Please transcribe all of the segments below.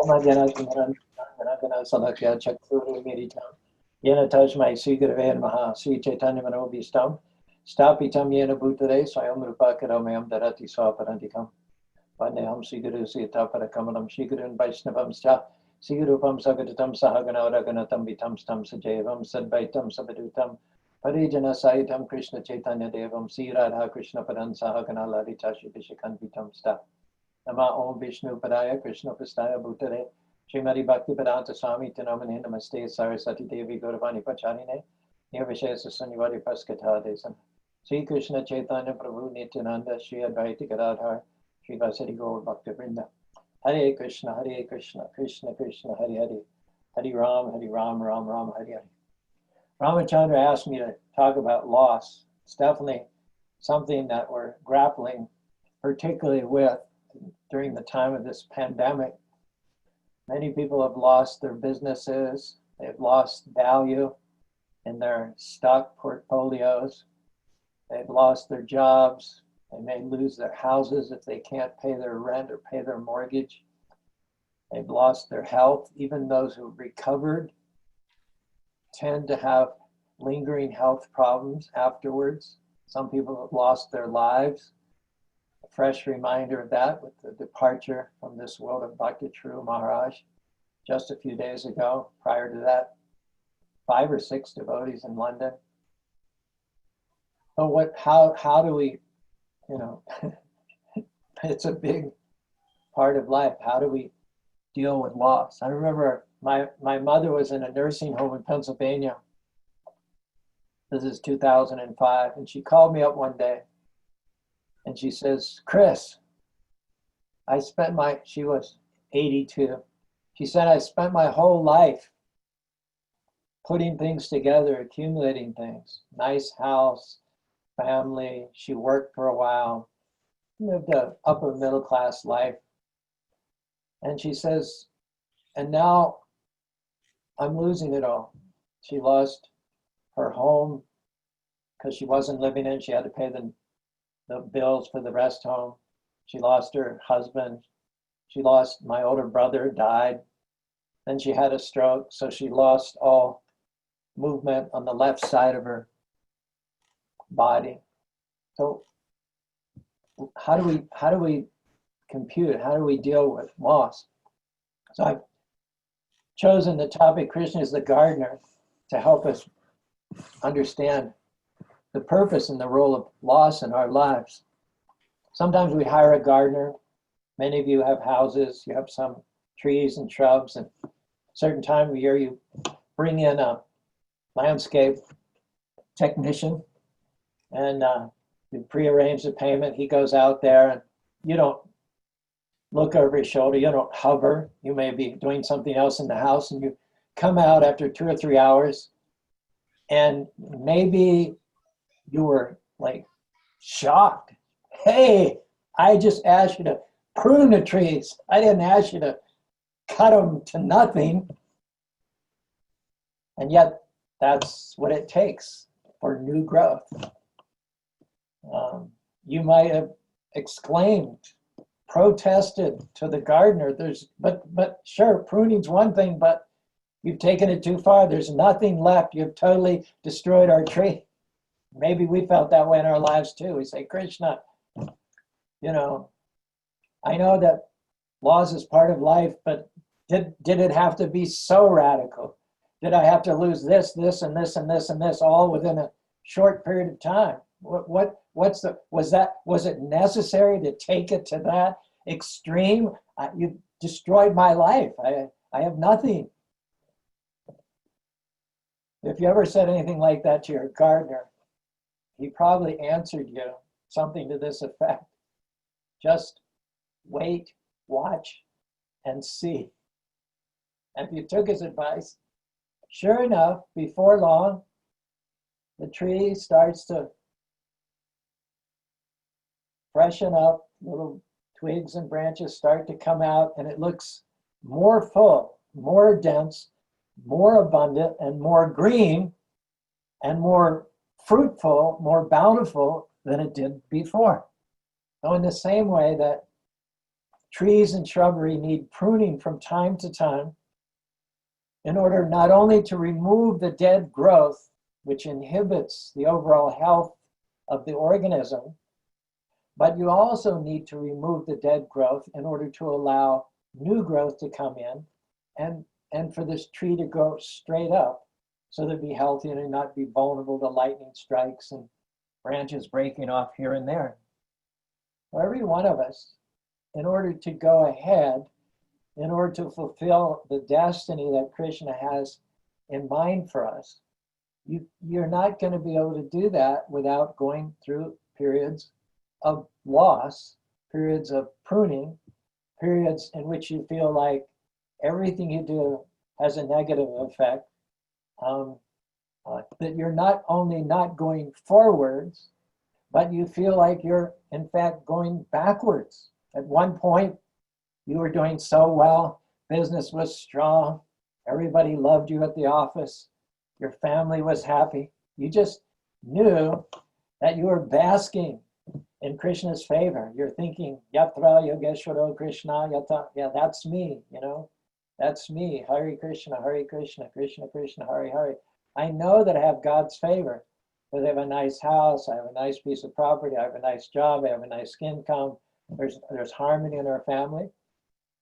Oma Janatamaran Janagana Salakya Chakuru Meditam Yena Tajmai Sigraven Maha Sri Chaitanya Manobhistam Stapitam Yena Bhutare Swayam Rupakaramayam Darati Swaparantikam Vandeham Siguru Sitapara Kamalam Shigurun Vaishnavam Scha Sigurupam Sagatatam Sahagana Raganatam Vitam Stam Sajayavam Sadvaitam Sabadutam Parijana Saitam Krishna Chaitanya Devam Sri Radha Krishna Padan Sahagana Lalita Shibhishakan Vitam Sta Nama Om Vishnu Padaya Krishna Pastaya Bhutare Srimati Bhakti Vedanta Swami Tinamane Namaste Sarasati Devi Gauravani Pacharine Nirvishesa Sanyavadi Paskata Desan Sri Krishna Chaitanya Prabhu Nityananda Sri Advaita Gadadhar Sri Vasari Gaur Bhakta Vrinda Hare Krishna Krishna Krishna Hare Hare Hare Ram Ram Ram Hare Hare. Ramachandra asked me to talk about loss. It's definitely something that we're grappling particularly with during the time of this pandemic. Many people have lost their businesses, they've lost value in their stock portfolios, they've lost their jobs, they may lose their houses if they can't pay their rent or pay their mortgage. They've lost their health. Even those who recovered tend to have lingering health problems afterwards. Some people have lost their lives. A fresh reminder of that with the departure from this world of Bhakti True Maharaj just a few days ago. Prior to that, 5 or 6 devotees in London. So how do we, it's a big part of life. How do we deal with loss? I remember my mother was in a nursing home in Pennsylvania. This is 2005. And she called me up one day and she says, Chris, she was 82. She said, I spent my whole life putting things together, accumulating things. Nice house, family. She worked for a while, lived an upper middle class life. And she says, and now I'm losing it all. She lost her home because she wasn't living in it. She had to pay the bills for the rest home. She lost her husband. She lost, my older brother died. Then she had a stroke, so she lost all movement on the left side of her body. So how do we compute? How do we deal with loss? So I've chosen the topic, Krishna is the gardener, to help us understand the purpose and the role of loss in our lives. Sometimes we hire a gardener. Many of you have houses, you have some trees and shrubs, and a certain time of year you bring in a landscape technician and you prearrange the payment. He goes out there and you don't look over his shoulder, you don't hover. You may be doing something else in the house and you come out after 2 or 3 hours and maybe you were like shocked. Hey, I just asked you to prune the trees. I didn't ask you to cut them to nothing. And yet that's what it takes for new growth. You might have exclaimed, protested to the gardener, but sure, pruning's one thing, but you've taken it too far. There's nothing left. You've totally destroyed our tree. Maybe we felt that way in our lives too. We say, Krishna, I know that loss is part of life, but did it have to be so radical? Did I have to lose this, and this, and this, and this all within a short period of time? Was it necessary to take it to that extreme? You destroyed my life. I have nothing. If you ever said anything like that to your gardener, he probably answered you something to this effect. Just wait, watch, and see. And if you took his advice, sure enough, before long, the tree starts to freshen up, little twigs and branches start to come out, and it looks more full, more dense, more abundant, and more green, and more fruitful, more bountiful than it did before. So in the same way that trees and shrubbery need pruning from time to time in order not only to remove the dead growth, which inhibits the overall health of the organism, but you also need to remove the dead growth in order to allow new growth to come in and for this tree to grow straight up so that it'd be healthy and not be vulnerable to lightning strikes and branches breaking off here and there. For every one of us, in order to go ahead, in order to fulfill the destiny that Krishna has in mind for us, you're not going to be able to do that without going through periods of loss, periods of pruning, periods in which you feel like everything you do has a negative effect, that you're not only not going forwards, but you feel like you're in fact going backwards. At one point, you were doing so well, business was strong, everybody loved you at the office, your family was happy. You just knew that you were basking in Krishna's favor. You're thinking, Yatra Yogeshwaro Krishna Yata. Yeah, that's me, that's me. Hare Krishna, Krishna Krishna, Hare Hare. I know that I have God's favor because I have a nice house, I have a nice piece of property, I have a nice job, I have a nice income. There's harmony in our family.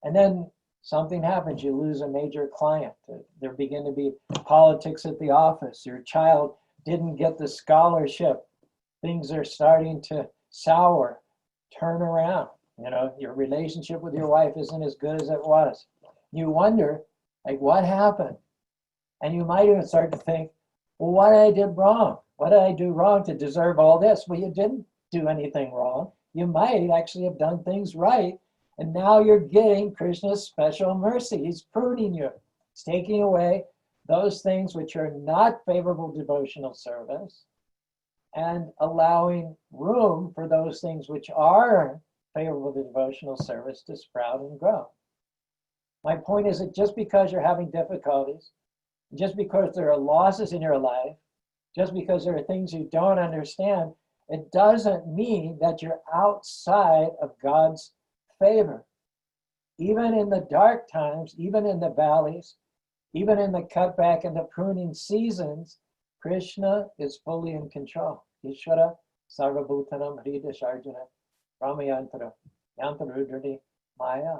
And then something happens, you lose a major client. There begin to be politics at the office. Your child didn't get the scholarship. Things are starting to sour, turn around. Your relationship with your wife isn't as good as it was. You wonder, like, what happened? And you might even start to think, well, what did I do wrong? What did I do wrong to deserve all this? Well, you didn't do anything wrong. You might actually have done things right. And now you're getting Krishna's special mercy. He's pruning you. He's taking away those things which are not favorable devotional service and allowing room for those things which are favorable to devotional service to sprout and grow. My point is that just because you're having difficulties, just because there are losses in your life, just because there are things you don't understand, it doesn't mean that you're outside of God's favor. Even in the dark times, even in the valleys, even in the cutback and the pruning seasons, Krishna is fully in control. Ishvara sarvabhutanam hridasharjana ramayantara yantarudrani maya.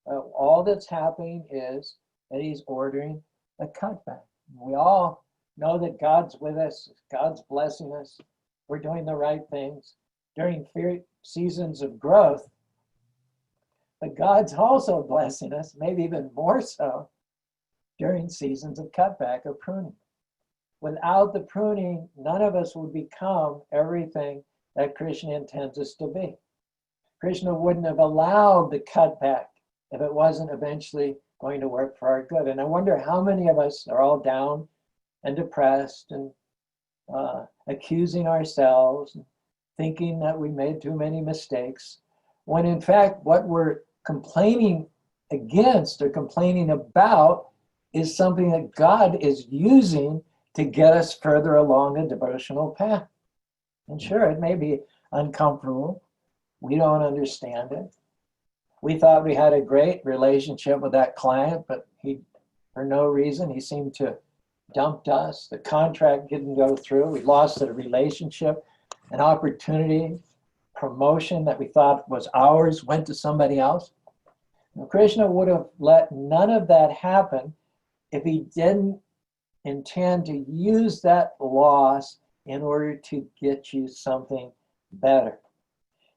All that's happening is that he's ordering a cutback. We all know that God's with us, God's blessing us, we're doing the right things during seasons of growth. But God's also blessing us, maybe even more so, during seasons of cutback or pruning. Without the pruning, none of us would become everything that Krishna intends us to be. Krishna wouldn't have allowed the cutback if it wasn't eventually going to work for our good. And I wonder how many of us are all down and depressed and accusing ourselves, thinking that we made too many mistakes, when in fact what we're complaining against or complaining about is something that God is using to get us further along a devotional path. And sure, it may be uncomfortable. We don't understand it. We thought we had a great relationship with that client, but for no reason, he seemed to dumped us. The contract didn't go through. We lost a relationship, an opportunity, promotion that we thought was ours went to somebody else. Now, Krishna would have let none of that happen if he didn't intend to use that loss in order to get you something better.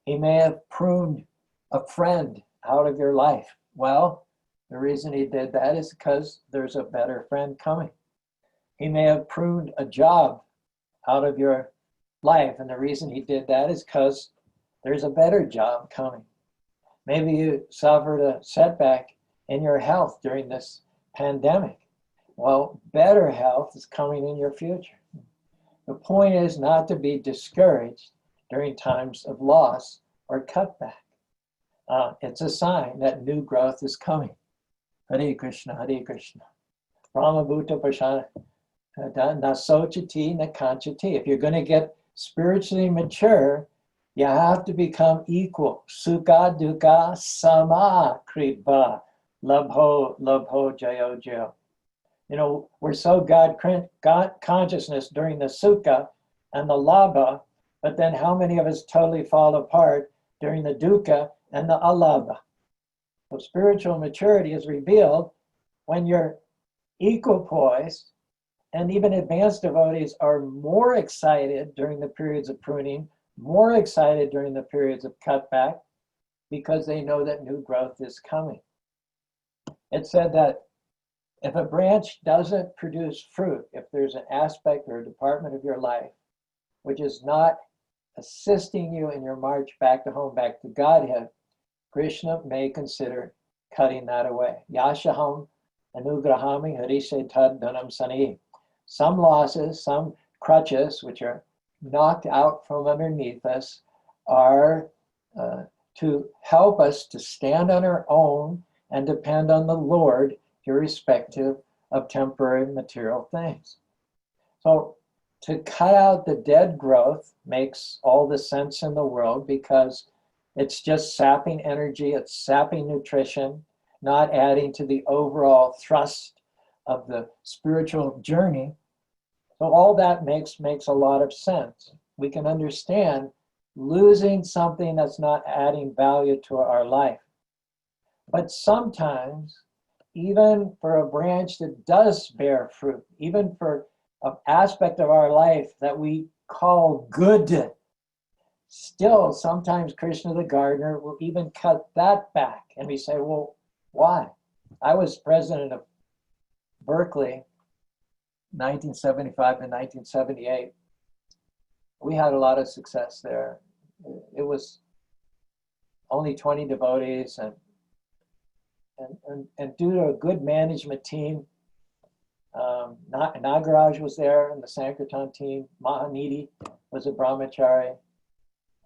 He may have pruned a friend out of your life. Well, the reason he did that is because there's a better friend coming. He may have pruned a job out of your life, and the reason he did that is because there's a better job coming. Maybe you suffered a setback in your health during this pandemic. Well, better health is coming in your future. The point is not to be discouraged during times of loss or cutback. It's a sign that new growth is coming. Hare Krishna, Hare Krishna. Brahmabhuta Prashana. Na sochati, na kanchati. If you're going to get spiritually mature, You have to become equal. Sukha dukkha sama kripa. Labho jayo jayo. You know, we're so God consciousness during the sukha and the labha, but then how many of us totally fall apart during the dukkha and the alabha? So spiritual maturity is revealed when you're equipoised, and even advanced devotees are more excited during the periods of pruning, more excited during the periods of cutback, because they know that new growth is coming. It said that if a branch doesn't produce fruit, if there's an aspect or a department of your life which is not assisting you in your march back to home, back to Godhead, Krishna may consider cutting that away. Yashaham anugrahami harise tad dhanam sani. Some losses, some crutches, which are knocked out from underneath us, are to help us to stand on our own and depend on the Lord, irrespective of temporary material things. So to cut out the dead growth makes all the sense in the world, because it's just sapping energy, it's sapping nutrition, not adding to the overall thrust of the spiritual journey. So all that makes a lot of sense. We can understand losing something that's not adding value to our life. But sometimes, even for a branch that does bear fruit, even for an aspect of our life that we call good, still sometimes Krishna the gardener will even cut that back. And we say, well, why? I was president of Berkeley 1975 to 1978. We had a lot of success there. It was only 20 devotees, and due to a good management team, Nagaraj was there, and the Sankirtan team. Mahanidhi was a brahmachari.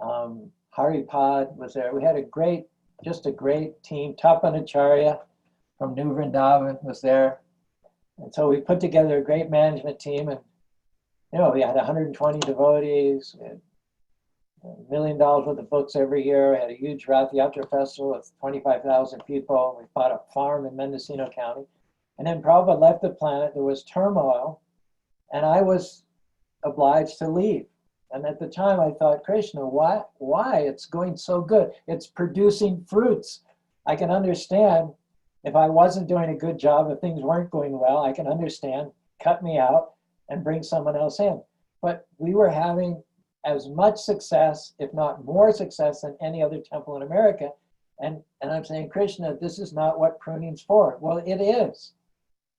Haripad was there. We had just a great team. Tapanacharya from New Vrindavan was there. And so we put together a great management team, and we had 120 devotees. We had $1 million worth of books every year. We had a huge Rath Yatra festival with 25,000 people. We bought a farm in Mendocino County. And then Prabhupada left the planet. There was turmoil, and I was obliged to leave. And at the time I thought, Krishna, why? It's going so good. It's producing fruits. I can understand if I wasn't doing a good job, if things weren't going well, I can understand, cut me out and bring someone else in. But we were having as much success, if not more success, than any other temple in America. And I'm saying, Krishna, this is not what pruning's for. Well, it is.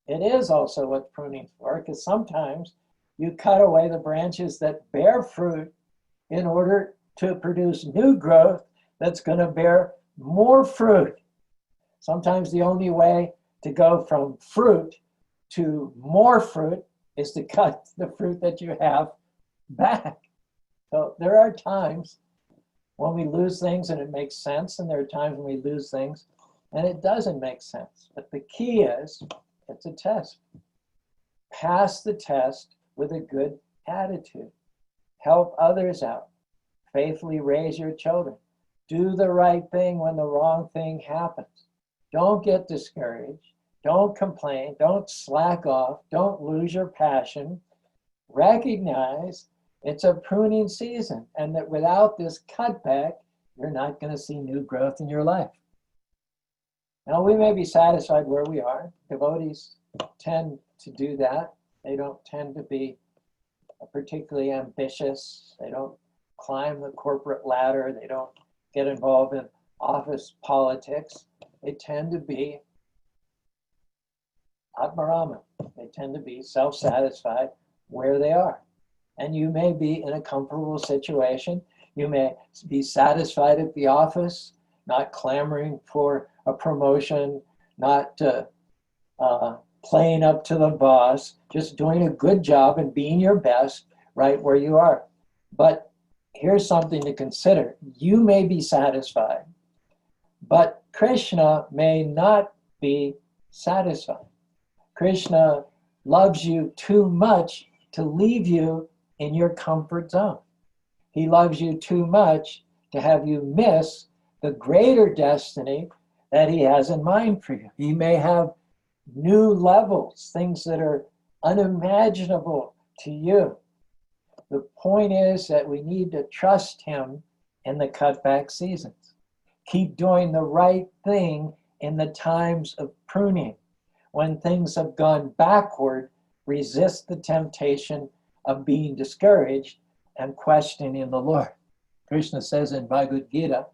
It is also what pruning's for, because sometimes you cut away the branches that bear fruit in order to produce new growth that's going to bear more fruit. Sometimes the only way to go from fruit to more fruit is to cut the fruit that you have back. So there are times when we lose things and it makes sense, and there are times when we lose things and it doesn't make sense. But the key is, it's a test. Pass the test with a good attitude. Help others out. Faithfully raise your children. Do the right thing when the wrong thing happens. Don't get discouraged. Don't complain. Don't slack off. Don't lose your passion. Recognize it's a pruning season, and that without this cutback, you're not going to see new growth in your life. Now, we may be satisfied where we are. Devotees tend to do that. They don't tend to be particularly ambitious. They don't climb the corporate ladder. They don't get involved in office politics. They tend to be Atmarama. They tend to be self-satisfied where they are. And you may be in a comfortable situation. You may be satisfied at the office, not clamoring for a promotion, not playing up to the boss, just doing a good job and being your best right where you are. But here's something to consider. You may be satisfied, but Krishna may not be satisfied. Krishna loves you too much to leave you in your comfort zone. He loves you too much to have you miss the greater destiny that he has in mind for you. He may have new levels, things that are unimaginable to you. The point is that we need to trust him in the cutback seasons. Keep doing the right thing in the times of pruning. When things have gone backward, resist the temptation of being discouraged and questioning the Lord. Krishna says in Bhagavad Gita,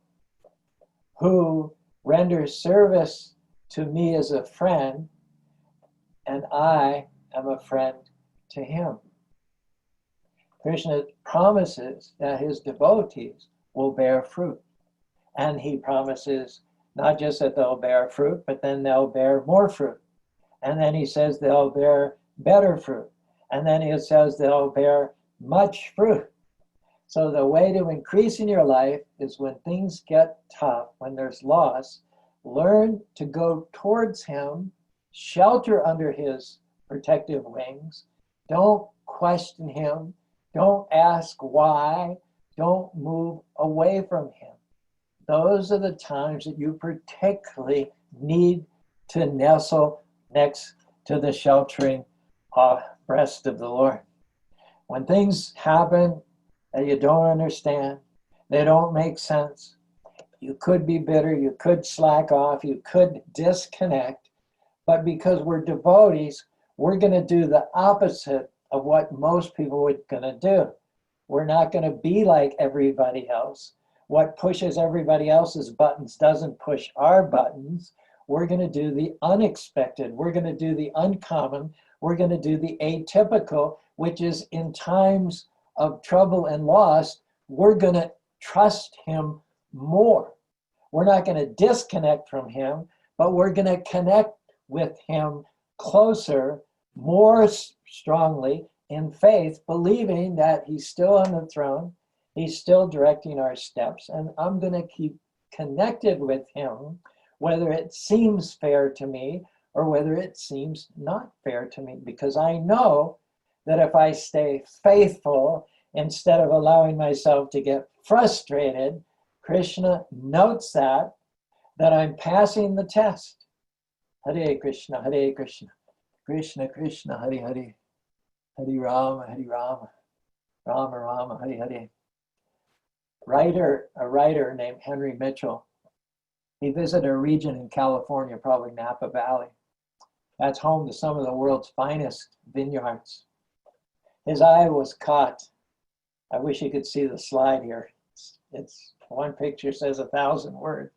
who renders service to me as a friend, and I am a friend to him. Krishna promises that his devotees will bear fruit. And he promises not just that they'll bear fruit, but then they'll bear more fruit. And then he says they'll bear better fruit. And then he says they'll bear much fruit. So the way to increase in your life is when things get tough, when there's loss, learn to go towards him, shelter under his protective wings. Don't question him. Don't ask why. Don't move away from him. Those are the times that you particularly need to nestle next to the sheltering breast of the Lord. When things happen that you don't understand, they don't make sense, you could be bitter, you could slack off, you could disconnect, but because we're devotees, we're going to do the opposite of what most people were going to do. We're not going to be like everybody else. What pushes everybody else's buttons doesn't push our buttons. We're going to do the unexpected. We're going to do the uncommon. We're going to do the atypical, which is in times of trouble and loss, we're going to trust him more. We're not going to disconnect from him, but we're going to connect with him closer, more strongly in faith, believing that he's still on the throne, he's still directing our steps, and I'm going to keep connected with him, whether it seems fair to me or whether it seems not fair to me, because I know that if I stay faithful instead of allowing myself to get frustrated, Krishna notes that I'm passing the test. Hare Krishna, Krishna Krishna, Hare Hare, Hare Rama, Rama Rama, Hare Hare. A writer named Henry Mitchell, he visited a region in California, probably Napa Valley. That's home to some of the world's finest vineyards. His eye was caught. I wish you could see the slide here. It's one picture says 1,000 words.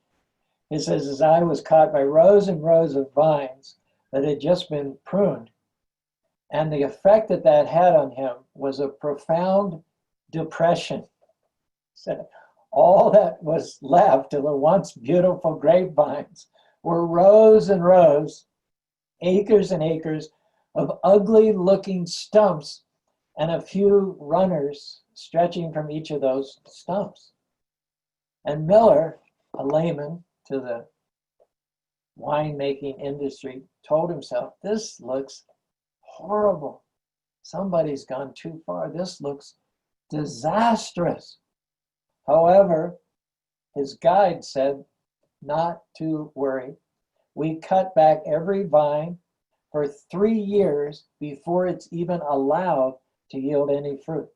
It says his eye was caught by rows and rows of vines that had just been pruned. And the effect that had on him was a profound depression. So all that was left of the once beautiful grapevines were rows and rows, acres and acres of ugly looking stumps and a few runners stretching from each of those stumps. And Miller, a layman to the winemaking industry, told himself, this looks horrible. Somebody's gone too far. This looks disastrous. However, his guide said not to worry. We cut back every vine for 3 years before it's even allowed to yield any fruit.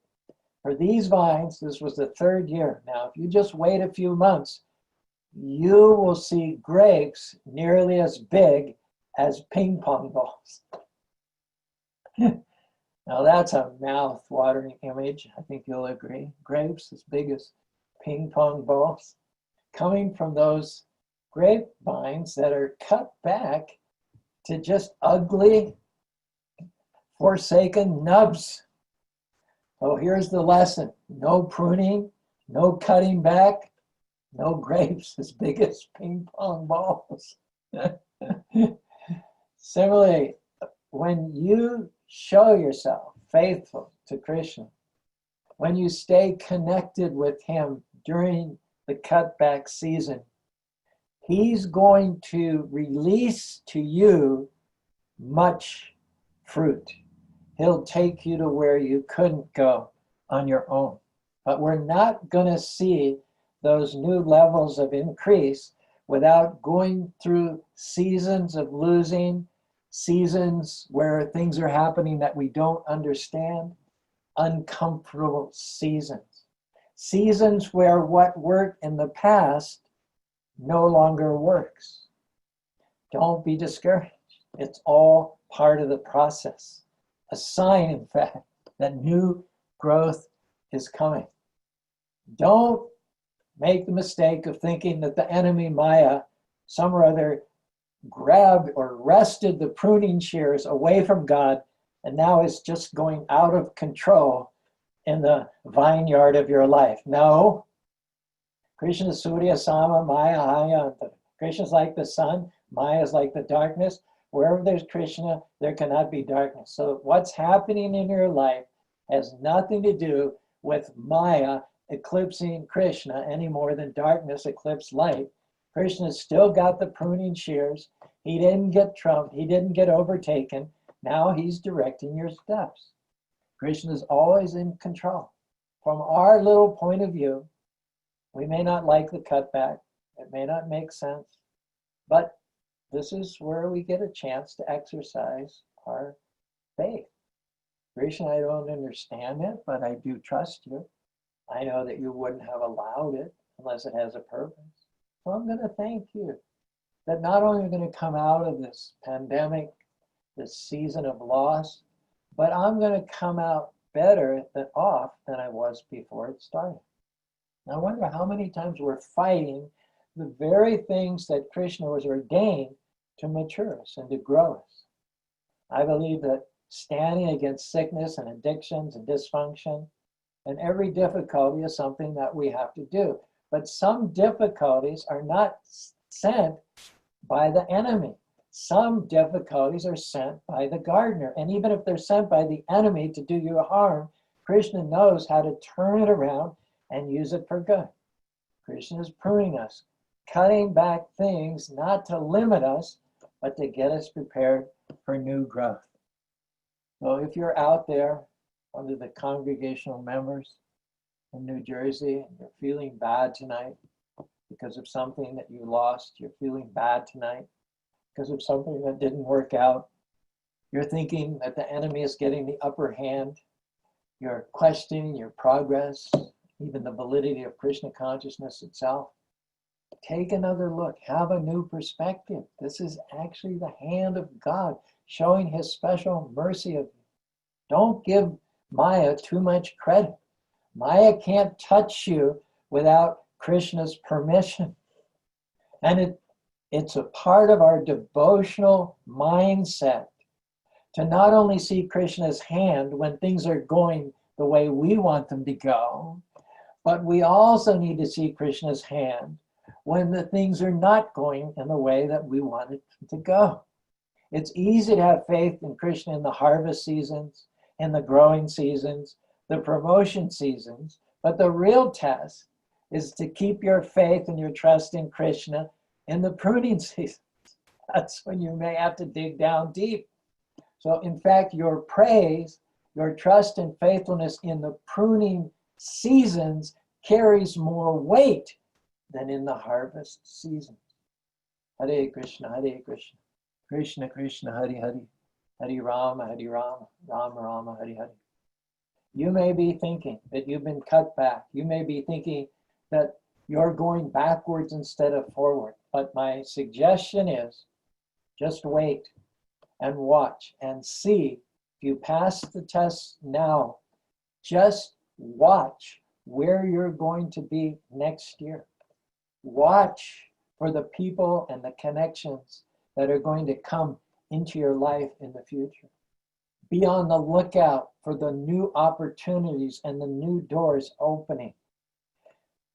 For these vines, this was the 3rd year. Now, if you just wait a few months, you will see grapes nearly as big as ping pong balls. Now that's a mouth-watering image. I think you'll agree. Grapes as big as ping pong balls coming from those grapevines that are cut back to just ugly, forsaken nubs. So here's the lesson. No pruning, no cutting back, no grapes as big as ping pong balls. Similarly, when you show yourself faithful to Krishna, when you stay connected with him during the cutback season, he's going to release to you much fruit. He'll take you to where you couldn't go on your own. But we're not going to see those new levels of increase without going through seasons of losing, seasons where things are happening that we don't understand, uncomfortable seasons. Seasons where what worked in the past no longer works. Don't be discouraged. It's all part of the process. A sign, in fact, that new growth is coming. Don't make the mistake of thinking that the enemy Maya, some or other, grabbed or wrested the pruning shears away from God and now is just going out of control in the vineyard of your life. No. Krishna Surya Sama Maya Hayanta. Krishna is like the sun, Maya is like the darkness. Wherever there's Krishna, there cannot be darkness. So what's happening in your life has nothing to do with Maya eclipsing Krishna any more than darkness eclipsed light. Krishna's still got the pruning shears. He didn't get trumped. He didn't get overtaken. Now he's directing your steps. Krishna is always in control. From our little point of view, we may not like the cutback. It may not make sense. But this is where we get a chance to exercise our faith. Krishna, I don't understand it, but I do trust you. I know that you wouldn't have allowed it unless it has a purpose. So I'm going to thank you that not only are we going to come out of this pandemic, this season of loss, but I'm going to come out better than I was before it started. Now, I wonder how many times we're fighting the very things that Krishna was ordained to mature us and to grow us. I believe that standing against sickness and addictions and dysfunction and every difficulty is something that we have to do. But some difficulties are not sent by the enemy. Some difficulties are sent by the gardener. And even if they're sent by the enemy to do you harm, Krishna knows how to turn it around and use it for good. Krishna is pruning us, cutting back things not to limit us, but to get us prepared for new growth. So if you're out there under the congregational members in New Jersey and you're feeling bad tonight because of something that you lost, you're feeling bad tonight because of something that didn't work out, you're thinking that the enemy is getting the upper hand, you're questioning your progress, even the validity of Krishna consciousness itself, take another look, have a new perspective. This is actually the hand of God showing his special mercy of you. Don't give Maya too much credit. Maya can't touch you without Krishna's permission. And it's a part of our devotional mindset to not only see Krishna's hand when things are going the way we want them to go, but we also need to see Krishna's hand when the things are not going in the way that we want it to go. It's easy to have faith in Krishna in the harvest seasons, in the growing seasons, the promotion seasons, but the real test is to keep your faith and your trust in Krishna in the pruning seasons. That's when you may have to dig down deep. So in fact, your praise, your trust and faithfulness in the pruning seasons carries more weight than in the harvest season. Hare Krishna, Hare Krishna, Krishna Krishna, Hare Hare, Hare Rama, Rama Rama, Hare Hare. You may be thinking that you've been cut back. You may be thinking that you're going backwards instead of forward. But my suggestion is just wait and watch and see. If you pass the test now, just watch where you're going to be next year. Watch for the people and the connections that are going to come into your life in the future. Be on the lookout for the new opportunities and the new doors opening.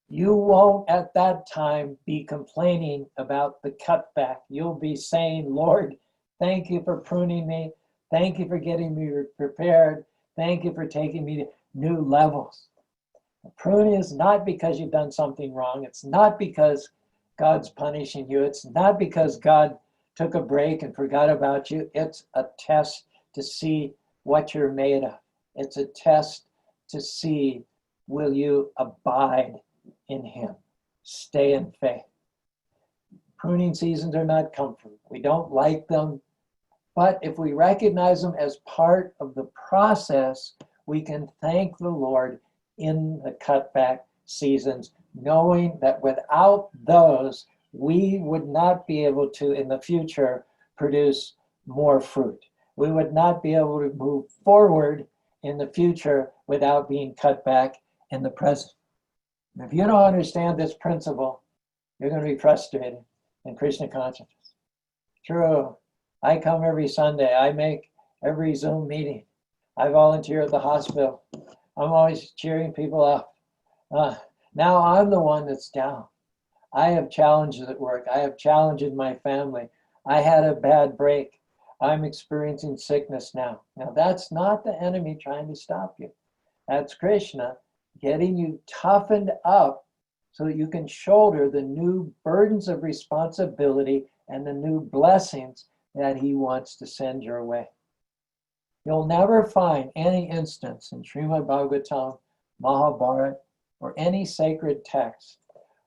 You won't at that time be complaining about the cutback. You'll be saying, Lord, thank you for pruning me. Thank you for getting me prepared. Thank you for taking me to new levels. Pruning is not because you've done something wrong. It's not because God's punishing you. It's not because God took a break and forgot about you. It's a test to see what you're made of. It's a test to see will you abide in him? Stay in faith. Pruning seasons are not comfort. We don't like them. But if we recognize them as part of the process, we can thank the Lord in the cutback seasons, knowing that without those, we would not be able to, in the future, produce more fruit. We would not be able to move forward in the future without being cut back in the present. If you don't understand this principle, you're going to be frustrated in Krishna consciousness. True, I come every Sunday. I make every Zoom meeting. I volunteer at the hospital. I'm always cheering people up. Now I'm the one that's down. I have challenges at work. I have challenges in my family. I had a bad break. I'm experiencing sickness now. Now that's not the enemy trying to stop you. That's Krishna getting you toughened up so that you can shoulder the new burdens of responsibility and the new blessings that he wants to send your way. You'll never find any instance in Srimad Bhagavatam, Mahabharata, or any sacred text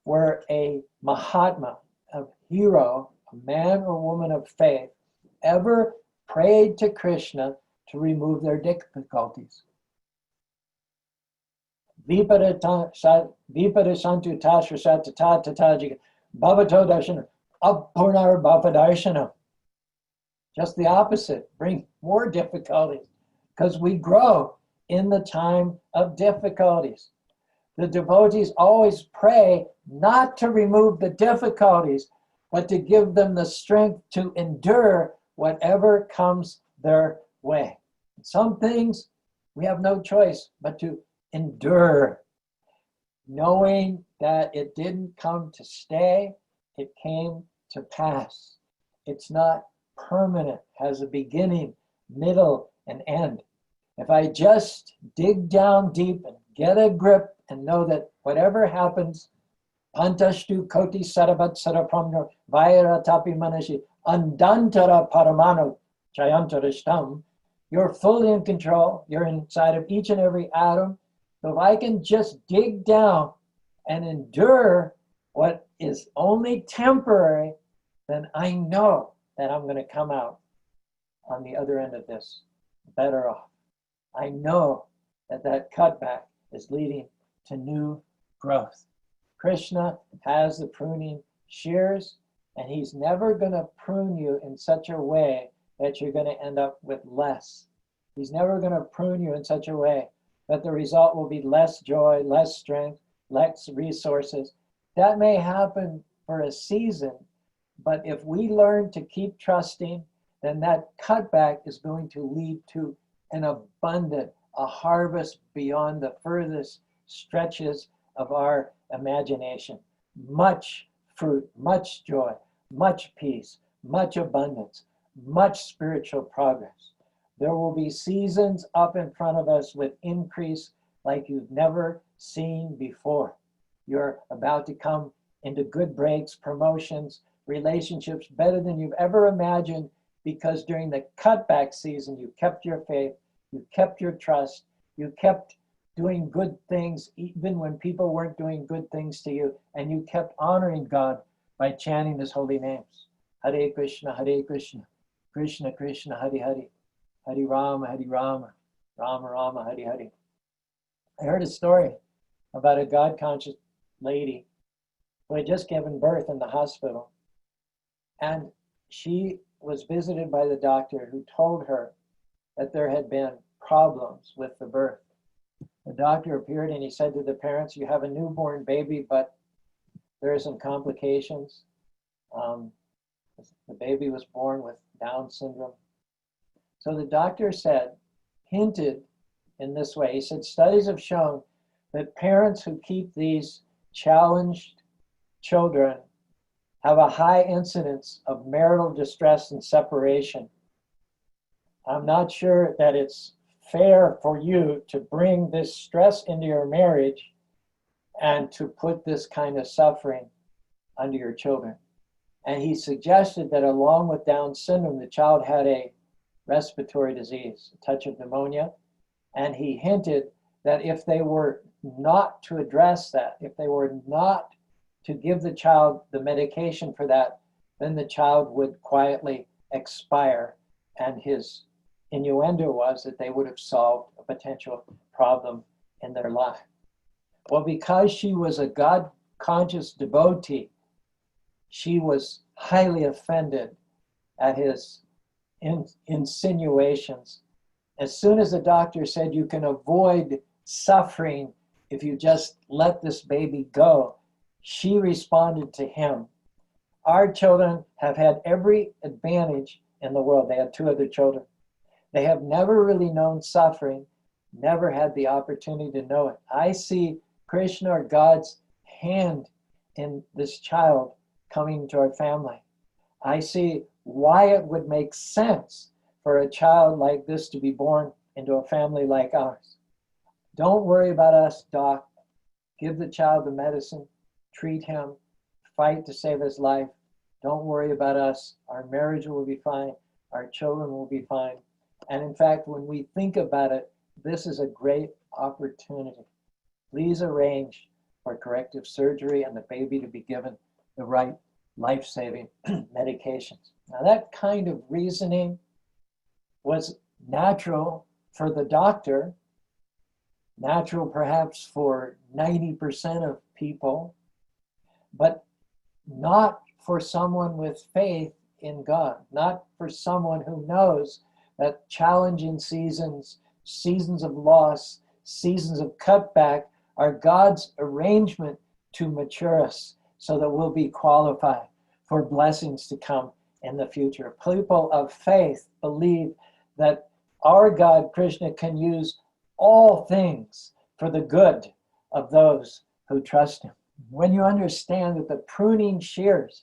where a Mahatma, a hero, a man or woman of faith, ever prayed to Krishna to remove their difficulties. Vipadasantu tashrasat tataji bhavato darshana apurnar bhavadarshana. Just the opposite, bring more difficulties, because we grow in the time of difficulties. The devotees always pray not to remove the difficulties, but to give them the strength to endure whatever comes their way. Some things we have no choice but to endure, knowing that it didn't come to stay, it came to pass. It's not permanent, has a beginning, middle, and end. If I just dig down deep and get a grip and know that whatever happens, Pantashtu Koti Sarabat Sarapramno Vaira Tapi Manashi Andantara Paramano Chayantarishtam, you're fully in control, you're inside of each and every atom. So if I can just dig down and endure what is only temporary, then I know that I'm going to come out on the other end of this better off. I know that that cutback is leading to new growth. Krishna has the pruning shears, and he's never going to prune you in such a way that you're going to end up with less. He's never going to prune you in such a way that the result will be less joy, less strength, less resources. That may happen for a season, but if we learn to keep trusting, then that cutback is going to lead to an abundant, a harvest beyond the furthest stretches of our imagination. Much fruit, much joy, much peace, much abundance, much spiritual progress. There will be seasons up in front of us with increase like you've never seen before. You're about to come into good breaks, promotions, relationships better than you've ever imagined, because during the cutback season, you kept your faith, you kept your trust, you kept doing good things even when people weren't doing good things to you, and you kept honoring God by chanting his holy names. Hare Krishna, Krishna Krishna, Hare Hare, Hare Rama, Rama Rama, Hare Hare. I heard a story about a God-conscious lady who had just given birth in the hospital, and she was visited by the doctor who told her that there had been problems with the birth. The doctor appeared and he said to the parents, you have a newborn baby, but there are some complications. The baby was born with Down syndrome. So the doctor hinted in this way. He said, studies have shown that parents who keep these challenged children have a high incidence of marital distress and separation. I'm not sure that it's fair for you to bring this stress into your marriage and to put this kind of suffering under your children. And he suggested that along with Down syndrome, the child had a respiratory disease, a touch of pneumonia. And he hinted that if they were not to address that, if they were not to give the child the medication for that, then the child would quietly expire. And his innuendo was that they would have solved a potential problem in their life. Well, because she was a God-conscious devotee, she was highly offended at his insinuations. As soon as the doctor said you can avoid suffering if you just let this baby go, she responded to him. Our children have had every advantage in the world. They had 2 other children. They have never really known suffering, never had the opportunity to know it. I see Krishna, or God's hand, in this child coming to our family. I see why it would make sense for a child like this to be born into a family like ours. Don't worry about us, doc. Give the child the medicine, treat him, fight to save his life. Don't worry about us. Our marriage will be fine. Our children will be fine. And in fact, when we think about it, this is a great opportunity. Please arrange for corrective surgery and the baby to be given the right life-saving medications. Now, that kind of reasoning was natural for the doctor, natural perhaps for 90% of people, but not for someone with faith in God, not for someone who knows that challenging seasons, seasons of loss, seasons of cutback are God's arrangement to mature us so that we'll be qualified for blessings to come in the future. People of faith believe that our God, Krishna, can use all things for the good of those who trust him. When you understand that the pruning shears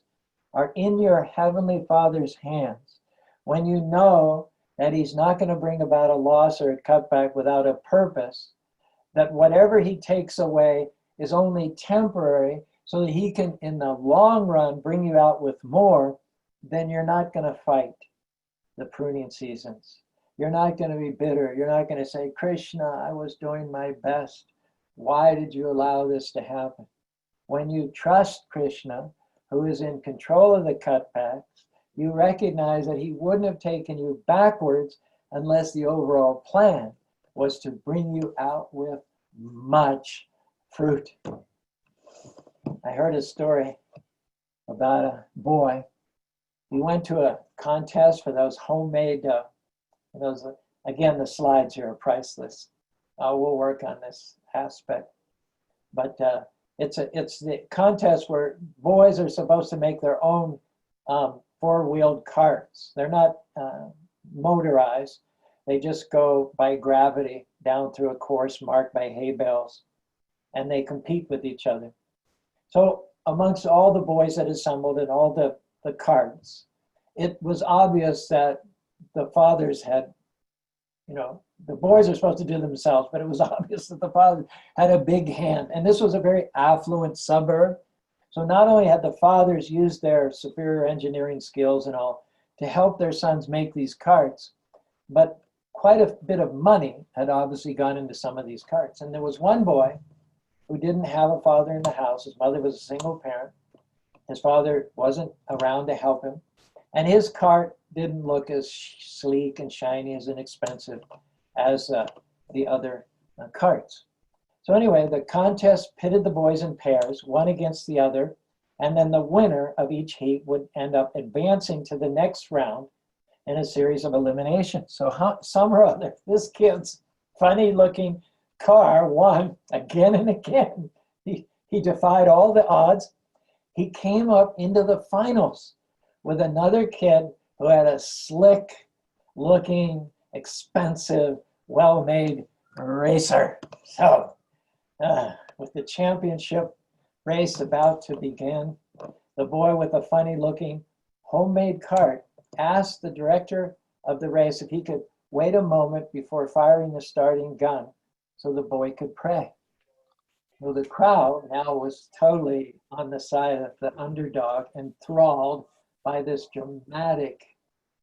are in your Heavenly Father's hands, when you know that he's not going to bring about a loss or a cutback without a purpose, that whatever he takes away is only temporary so that he can, in the long run, bring you out with more, then you're not going to fight the pruning seasons. You're not going to be bitter. You're not going to say, Krishna, I was doing my best. Why did you allow this to happen? When you trust Krishna, who is in control of the cutbacks, you recognize that he wouldn't have taken you backwards unless the overall plan was to bring you out with much fruit. I heard a story about a boy. He went to a contest for those homemade, again, the slides here are priceless. We'll work on this aspect. But it's the contest where boys are supposed to make their own four-wheeled carts. They're not motorized. They just go by gravity down through a course marked by hay bales, and they compete with each other. So amongst all the boys that assembled and all the carts, it was obvious that the fathers had, the boys are supposed to do themselves, but it was obvious that the father had a big hand. And this was a very affluent suburb. So not only had the fathers used their superior engineering skills and all to help their sons make these carts, but quite a bit of money had obviously gone into some of these carts. And there was one boy who didn't have a father in the house. His mother was a single parent. His father wasn't around to help him. And his cart didn't look as sleek and shiny as inexpensive as the other carts. So anyway, the contest pitted the boys in pairs, one against the other, and then the winner of each heat would end up advancing to the next round in a series of eliminations. So some or other, this kid's funny-looking car won again and again. He defied all the odds. He came up into the finals with another kid who had a slick-looking, expensive, well-made racer. So, with the championship race about to begin, the boy with a funny-looking homemade cart asked the director of the race if he could wait a moment before firing the starting gun so the boy could pray. Well, the crowd now was totally on the side of the underdog, enthralled by this dramatic,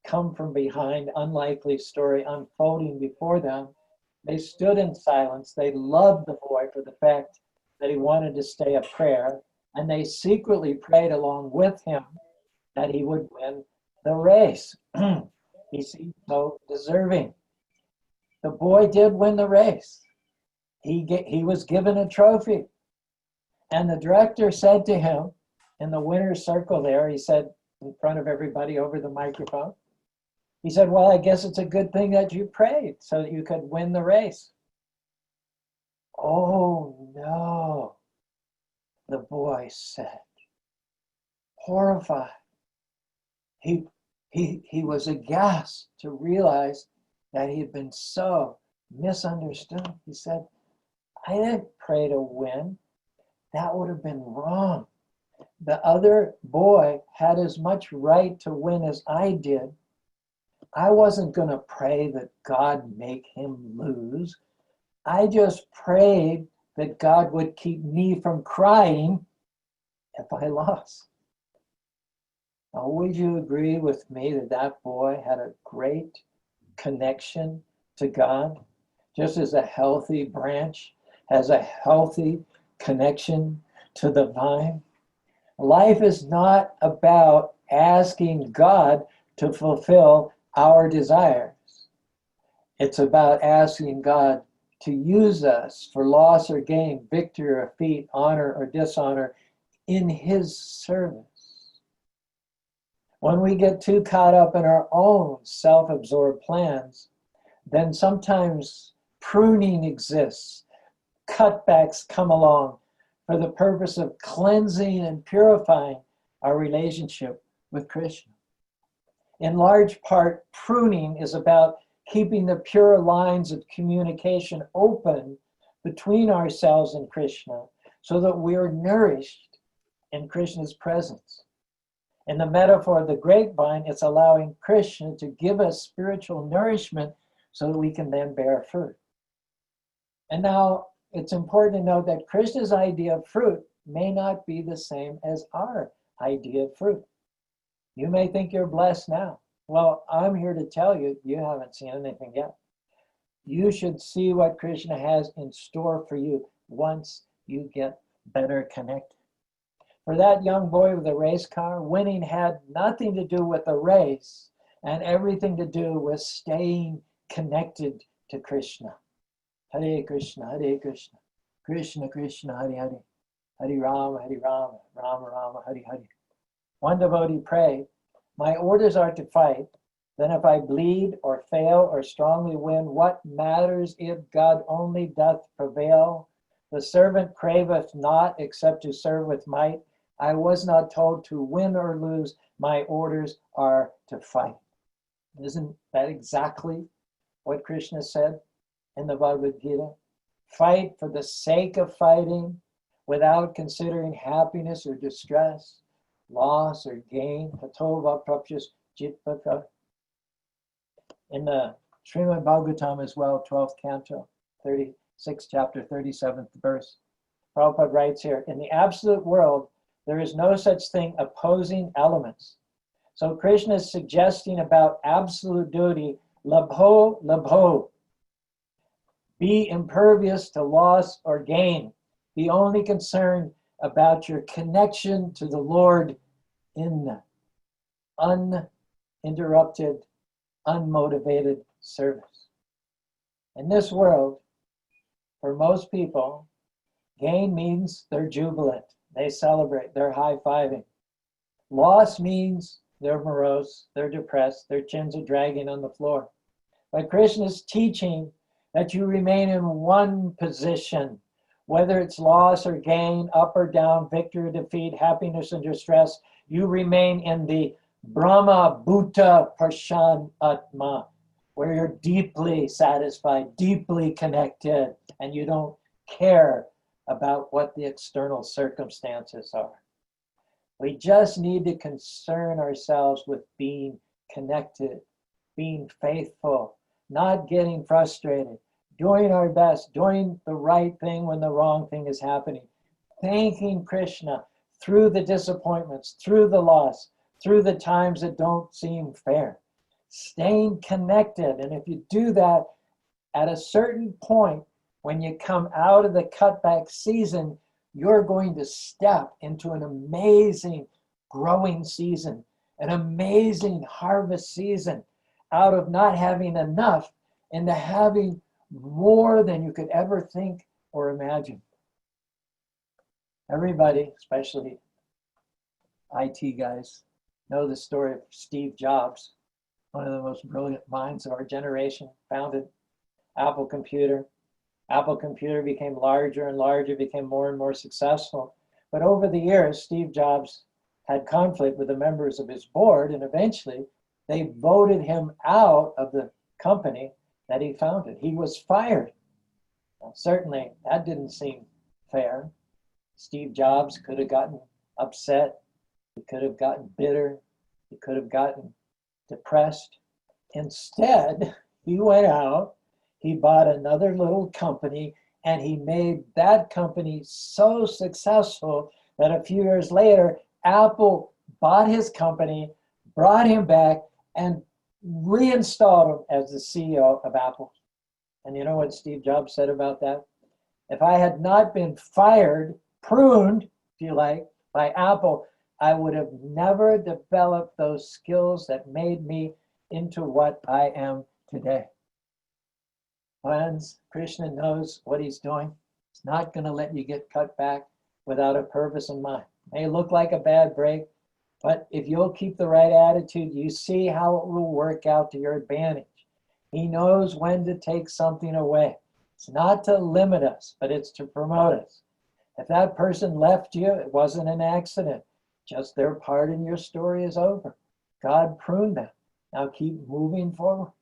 come from behind, unlikely story unfolding before them. They stood in silence. They loved the boy for the fact that he wanted to stay a prayer, and they secretly prayed along with him that he would win the race. He seemed so deserving. The boy did win the race. He was given a trophy. And the director said to him in the winner's circle there, he said in front of everybody over the microphone, he said, well, I guess it's a good thing that you prayed so that you could win the race. Oh no, the boy said, horrified. He was aghast to realize that he had been so misunderstood. He said, I didn't pray to win. That would have been wrong. The other boy had as much right to win as I did. I wasn't going to pray that God make him lose. I just prayed that God would keep me from crying if I lost. Now, would you agree with me that that boy had a great connection to God, just as a healthy branch has a healthy connection to the vine? Life is not about asking God to fulfill our desires. It's about asking God to use us for loss or gain, victory or defeat, honor or dishonor in his service. When we get too caught up in our own self-absorbed plans, then sometimes pruning exists. Cutbacks come along for the purpose of cleansing and purifying our relationship with Krishna. In large part, pruning is about keeping the pure lines of communication open between ourselves and Krishna so that we are nourished in Krishna's presence. In the metaphor of the grapevine, it's allowing Krishna to give us spiritual nourishment so that we can then bear fruit. And now it's important to note that Krishna's idea of fruit may not be the same as our idea of fruit. You may think you're blessed now. Well, I'm here to tell you, you haven't seen anything yet. You should see what Krishna has in store for you once you get better connected. For that young boy with the race car, winning had nothing to do with the race and everything to do with staying connected to Krishna. Hare Krishna, Hare Krishna, Krishna Krishna, Hare Hare, Hare Rama, Rama Rama, Hare Hare. One devotee prayed, my orders are to fight, then if I bleed or fail or strongly win, what matters if God only doth prevail? The servant craveth not except to serve with might. I was not told to win or lose. My orders are to fight. Isn't that exactly what Krishna said in the Bhagavad Gita? Fight for the sake of fighting without considering happiness or distress, loss or gain. In the Srimad Bhagavatam as well, 12th canto, 36th chapter, 37th verse, Prabhupada writes here, in the absolute world, there is no such thing opposing elements. So Krishna is suggesting about absolute duty, labho, labho. Be impervious to loss or gain. Be only concerned about your connection to the Lord in uninterrupted, unmotivated service. In this world, for most people, gain means they're jubilant. They celebrate, they're high-fiving. Loss means they're morose, they're depressed, their chins are dragging on the floor. But Krishna's teaching that you remain in one position, whether it's loss or gain, up or down, victory or defeat, happiness and distress, you remain in the Brahma Bhuta Parshan Atma, where you're deeply satisfied, deeply connected, and you don't care about what the external circumstances are. We just need to concern ourselves with being connected, being faithful, not getting frustrated, doing our best, doing the right thing when the wrong thing is happening, thanking Krishna through the disappointments, through the loss, through the times that don't seem fair, staying connected. And if you do that, at a certain point, when you come out of the cutback season, you're going to step into an amazing growing season, an amazing harvest season, out of not having enough into having more than you could ever think or imagine. Everybody, especially IT guys, know the story of Steve Jobs, one of the most brilliant minds of our generation, founded Apple Computer. Apple Computer became larger and larger, became more and more successful. But over the years, Steve Jobs had conflict with the members of his board, and eventually they voted him out of the company that he founded. He was fired. Now, certainly, that didn't seem fair. Steve Jobs could have gotten upset. He could have gotten bitter. He could have gotten depressed. Instead, he went out, he bought another little company, and he made that company so successful that a few years later, Apple bought his company, brought him back, and reinstalled him as the CEO of Apple. And you know what Steve Jobs said about that? If I had not been fired, pruned, if you like, by Apple, I would have never developed those skills that made me into what I am today. Friends, Krishna knows what he's doing. He's not going to let you get cut back without a purpose in mind. It may look like a bad break, but if you'll keep the right attitude, you see how it will work out to your advantage. He knows when to take something away. It's not to limit us, but it's to promote us. If that person left you, it wasn't an accident. Just their part in your story is over. God pruned them. Now keep moving forward.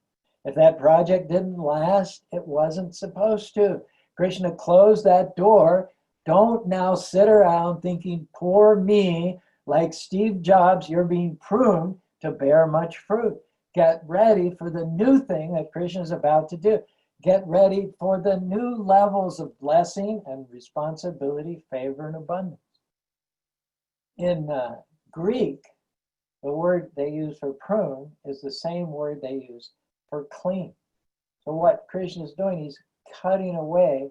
If that project didn't last, it wasn't supposed to. Krishna closed that door. Don't now sit around thinking, poor me, like Steve Jobs, you're being pruned to bear much fruit. Get ready for the new thing that Krishna is about to do. Get ready for the new levels of blessing and responsibility, favor, and abundance. In Greek, the word they use for prune is the same word they use for clean. So what Krishna is doing, he's cutting away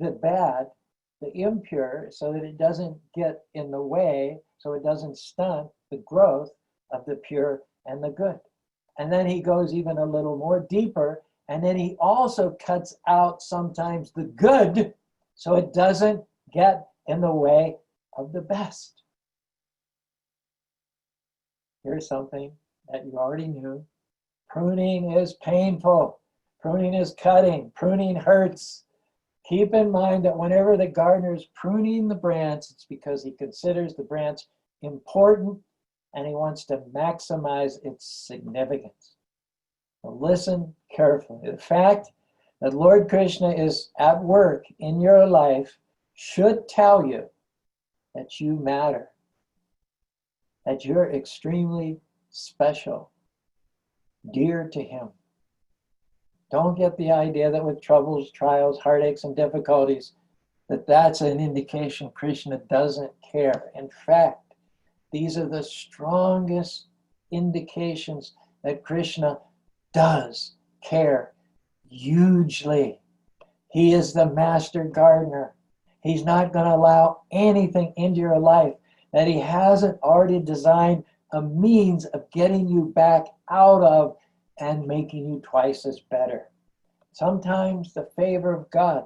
the bad, the impure, so that it doesn't get in the way, so it doesn't stunt the growth of the pure and the good. And then he goes even a little more deeper, and then he also cuts out sometimes the good, so it doesn't get in the way of the best. Here's something that you already knew. Pruning is painful. Pruning is cutting. Pruning hurts. Keep in mind that whenever the gardener is pruning the branch, it's because he considers the branch important and he wants to maximize its significance. So listen carefully. The fact that Lord Krishna is at work in your life should tell you that you matter, that you're extremely special, dear to him. Don't get the idea that with troubles, trials, heartaches, and difficulties, that's an indication Krishna doesn't care. In fact, these are the strongest indications that Krishna does care hugely. He is the master gardener. He's not going to allow anything into your life that he hasn't already designed a means of getting you back out of and making you twice as better. Sometimes the favor of God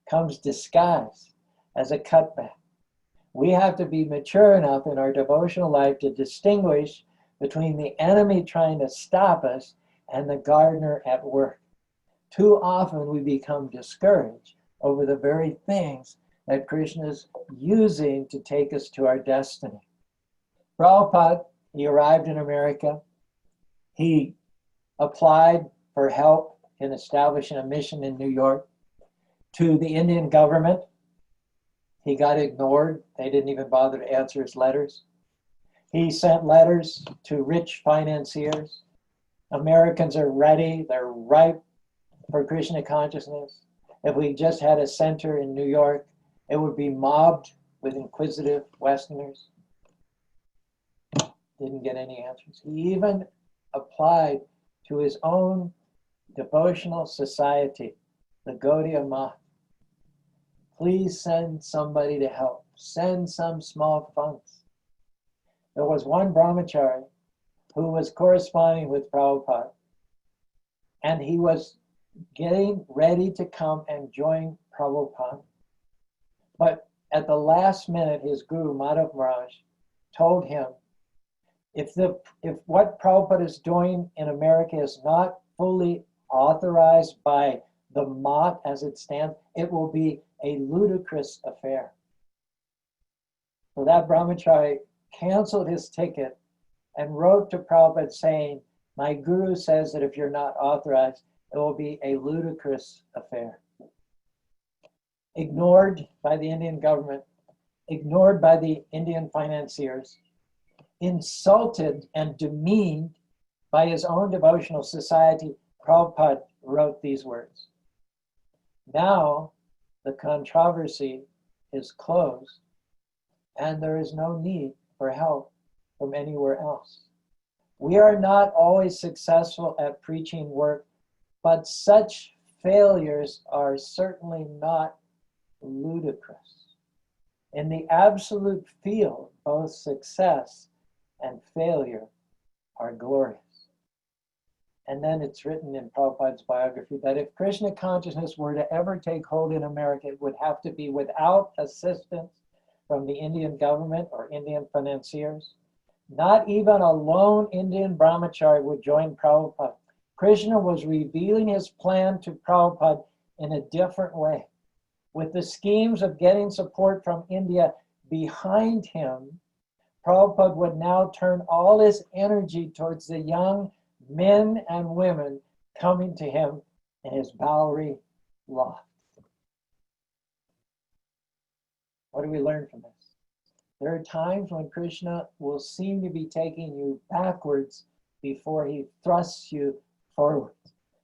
comes disguised as a cutback. We have to be mature enough in our devotional life to distinguish between the enemy trying to stop us and the gardener at work. Too often we become discouraged over the very things that Krishna is using to take us to our destiny. Prabhupada, he arrived in America. He applied for help in establishing a mission in New York to the Indian government. He got ignored. They didn't even bother to answer his letters. He sent letters to rich financiers. Americans are ready. They're ripe for Krishna consciousness. If we just had a center in New York, it would be mobbed with inquisitive Westerners. Didn't get any answers. He even applied to his own Devotional Society, the Gaudiya Math. Please send somebody to help. Send some small funds. There was one brahmachari who was corresponding with Prabhupada, and he was getting ready to come and join Prabhupada. But at the last minute, his guru, Madhav Maharaj, told him, if what Prabhupada is doing in America is not fully authorized by the Mat as it stands, it will be a ludicrous affair. So that brahmachari canceled his ticket and wrote to Prabhupada saying, my guru says that if you're not authorized, it will be a ludicrous affair. Ignored by the Indian government, ignored by the Indian financiers, insulted and demeaned by his own devotional society, Prabhupada wrote these words. Now the controversy is closed and there is no need for help from anywhere else. We are not always successful at preaching work, but such failures are certainly not ludicrous. In the absolute field, both success and failure are glorious. And then it's written in Prabhupada's biography that if Krishna consciousness were to ever take hold in America, it would have to be without assistance from the Indian government or Indian financiers. Not even a lone Indian brahmachari would join Prabhupada. Krishna was revealing his plan to Prabhupada in a different way. With the schemes of getting support from India behind him, Prabhupada would now turn all his energy towards the young men and women coming to him in his Bowery loft. What do we learn from this? There are times when Krishna will seem to be taking you backwards before he thrusts you forward.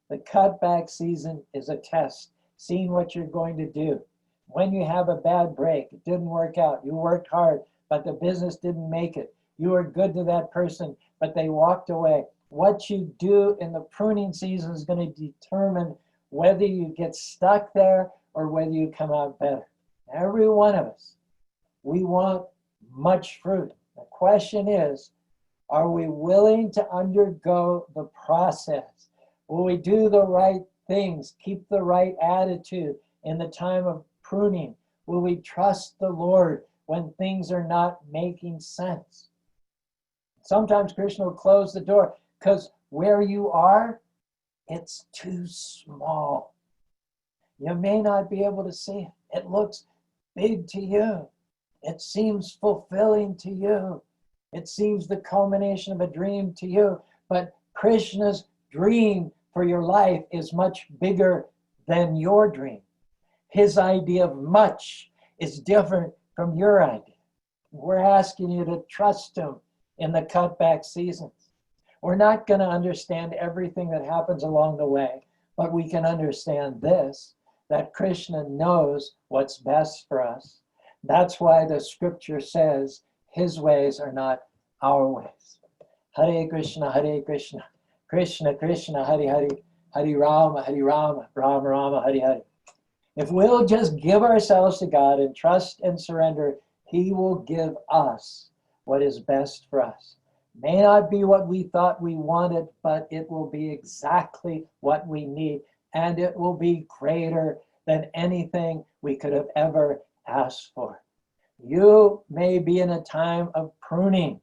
The cutback season is a test, seeing what you're going to do. When you have a bad break, it didn't work out, you worked hard, but the business didn't make it. You were good to that person, but they walked away. What you do in the pruning season is going to determine whether you get stuck there or whether you come out better. Every one of us, we want much fruit. The question is, are we willing to undergo the process? Will we do the right things, keep the right attitude in the time of pruning? Will we trust the Lord when things are not making sense? Sometimes Krishna will close the door because where you are, it's too small. You may not be able to see it. It looks big to you. It seems fulfilling to you. It seems the culmination of a dream to you. But Krishna's dream for your life is much bigger than your dream. His idea of much is different from your idea. We're asking you to trust him in the cutback seasons. We're not going to understand everything that happens along the way, but we can understand this, that Krishna knows what's best for us. That's why the scripture says his ways are not our ways. Hare Krishna, Krishna Krishna, Hare Hare, Hare Rama, Rama Rama, Hare Hare. If we'll just give ourselves to God and trust and surrender, he will give us what is best for us. May not be what we thought we wanted, but it will be exactly what we need, and it will be greater than anything we could have ever asked for. You may be in a time of pruning.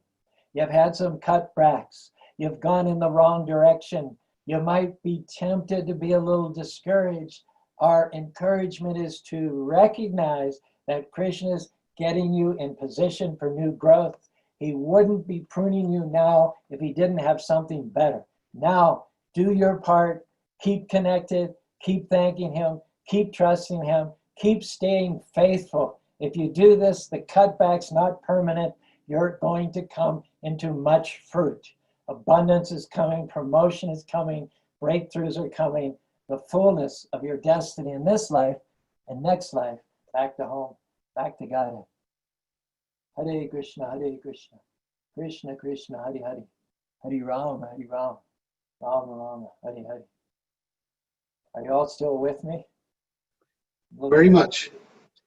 You've had some cutbacks. You've gone in the wrong direction. You might be tempted to be a little discouraged. Our encouragement is to recognize that Krishna is getting you in position for new growth. He wouldn't be pruning you now if he didn't have something better. Now, do your part. Keep connected. Keep thanking him. Keep trusting him. Keep staying faithful. If you do this, the cutback's not permanent. You're going to come into much fruit. Abundance is coming. Promotion is coming. Breakthroughs are coming. The fullness of your destiny in this life and next life, back to home, back to God. Hare Krishna, Krishna Krishna, Hare Hare, Hare Rama, Rama Rama, Hare Hare. Are you all still with me? Very much.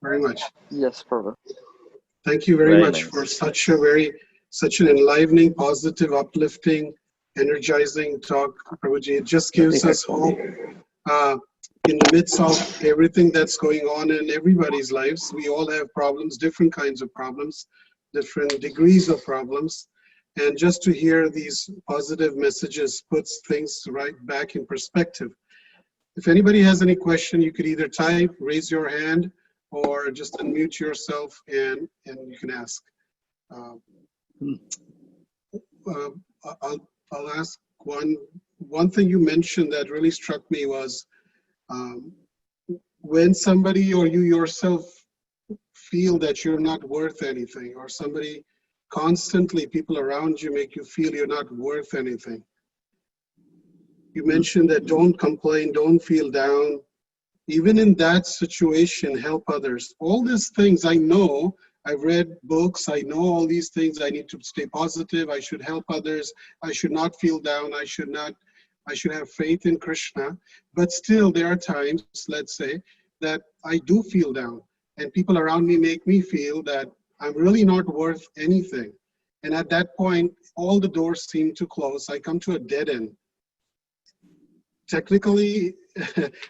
Very much. Yes, Prabhu. Thank you very much for such an enlivening, positive, uplifting, energizing talk, Prabhuji. It just gives us hope in the midst of everything that's going on in everybody's lives. We all have problems, different kinds of problems, different degrees of problems. And just to hear these positive messages puts things right back in perspective. If anybody has any question, you could either type, raise your hand, or just unmute yourself and you can ask. I'll ask one thing you mentioned that really struck me was when somebody or you yourself feel that you're not worth anything, or somebody constantly, people around you make you feel you're not worth anything. You mentioned that don't complain, don't feel down. Even in that situation, help others. All these things I know, I've read books, I know all these things. I need to stay positive, I should help others, I should not feel down, I should have faith in Krishna. But still there are times, let's say, that I do feel down. And people around me make me feel that I'm really not worth anything. And at that point, all the doors seem to close. I come to a dead end. Technically,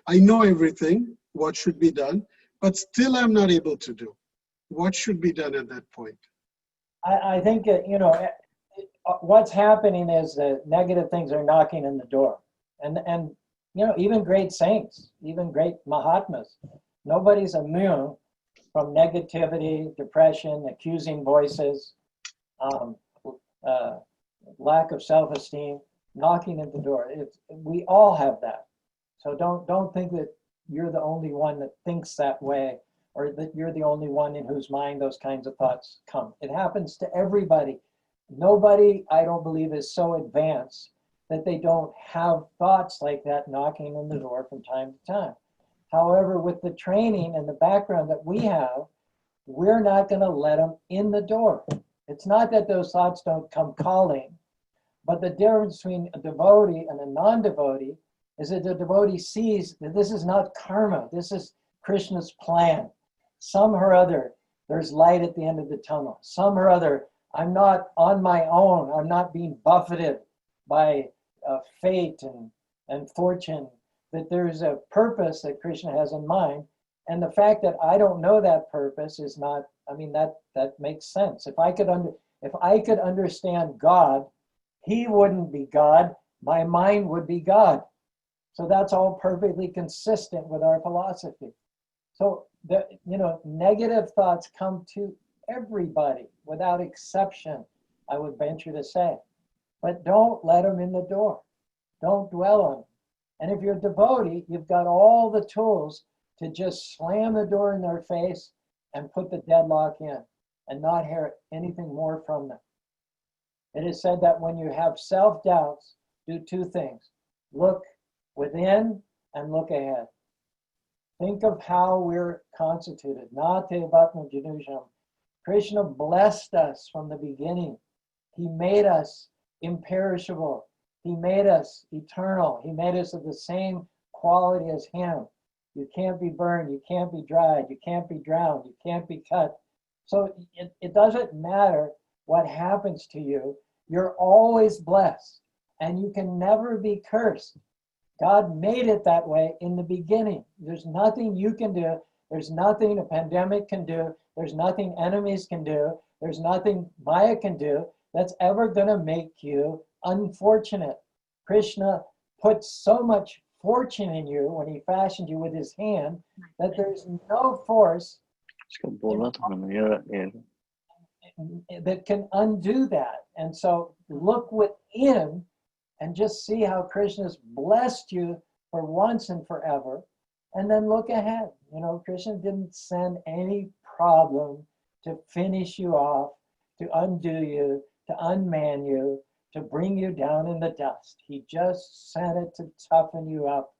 I know everything, what should be done, but still I'm not able to do. What should be done at that point? I think, what's happening is that negative things are knocking in the door. And even great saints, even great Mahatmas, nobody's immune from negativity, depression, accusing voices, lack of self-esteem, knocking at the door. We all have that. So don't think that you're the only one that thinks that way, or that you're the only one in whose mind those kinds of thoughts come. It happens to everybody. Nobody, I don't believe, is so advanced that they don't have thoughts like that knocking on the door from time to time. However, with the training and the background that we have, we're not going to let them in the door. It's not that those thoughts don't come calling, but the difference between a devotee and a non-devotee is that the devotee sees that this is not karma, this is Krishna's plan. Some or other, there's light at the end of the tunnel. Some or other, I'm not on my own, I'm not being buffeted by fate and fortune, that there's a purpose that Krishna has in mind. And the fact that I don't know that purpose is not, that makes sense. If I could understand God, he wouldn't be God, my mind would be God. So that's all perfectly consistent with our philosophy. So negative thoughts come to everybody without exception, I would venture to say. But don't let them in the door. Don't dwell on them. And if you're a devotee, you've got all the tools to just slam the door in their face and put the deadlock in and not hear anything more from them. It is said that when you have self-doubts, do two things. Look within and look ahead. Think of how we're constituted. Nate Vatma Janujam. Krishna blessed us from the beginning. He made us imperishable. He made us eternal. He made us of the same quality as him. You can't be burned, you can't be dried, you can't be drowned, you can't be cut. So it doesn't matter what happens to you. You're always blessed, and you can never be cursed. God made it that way in the beginning. There's nothing you can do. There's nothing a pandemic can do. There's nothing enemies can do. There's nothing Maya can do that's ever going to make you unfortunate. Krishna put so much fortune in you when he fashioned you with his hand that there's no force that can undo that. And so look within and just see how Krishna's blessed you for once and forever, and then look ahead. Krishna didn't send any problem to finish you off, to undo you, to unman you, to bring you down in the dust. He just sent it to toughen you up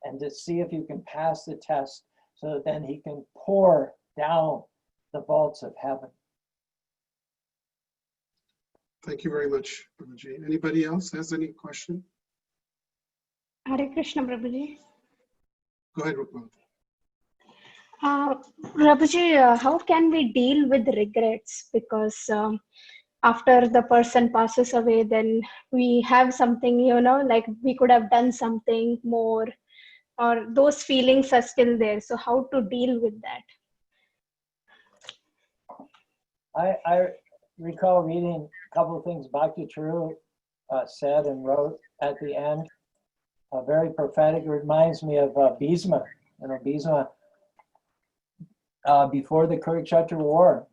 and to see if you can pass the test, so that then he can pour down the vaults of heaven. Thank you very much, Prabhuji. Anybody else has any question? Hare Krishna, Prabhuji. Go ahead, Rukma. Prabhuji, how can we deal with regrets? Because after the person passes away, then we have something, like we could have done something more, or those feelings are still there. So how to deal with that? I recall reading a couple of things Bhakti Churu said and wrote at the end. Very prophetic. It reminds me of Bhisma. Bhisma, before the Kurukshetra war,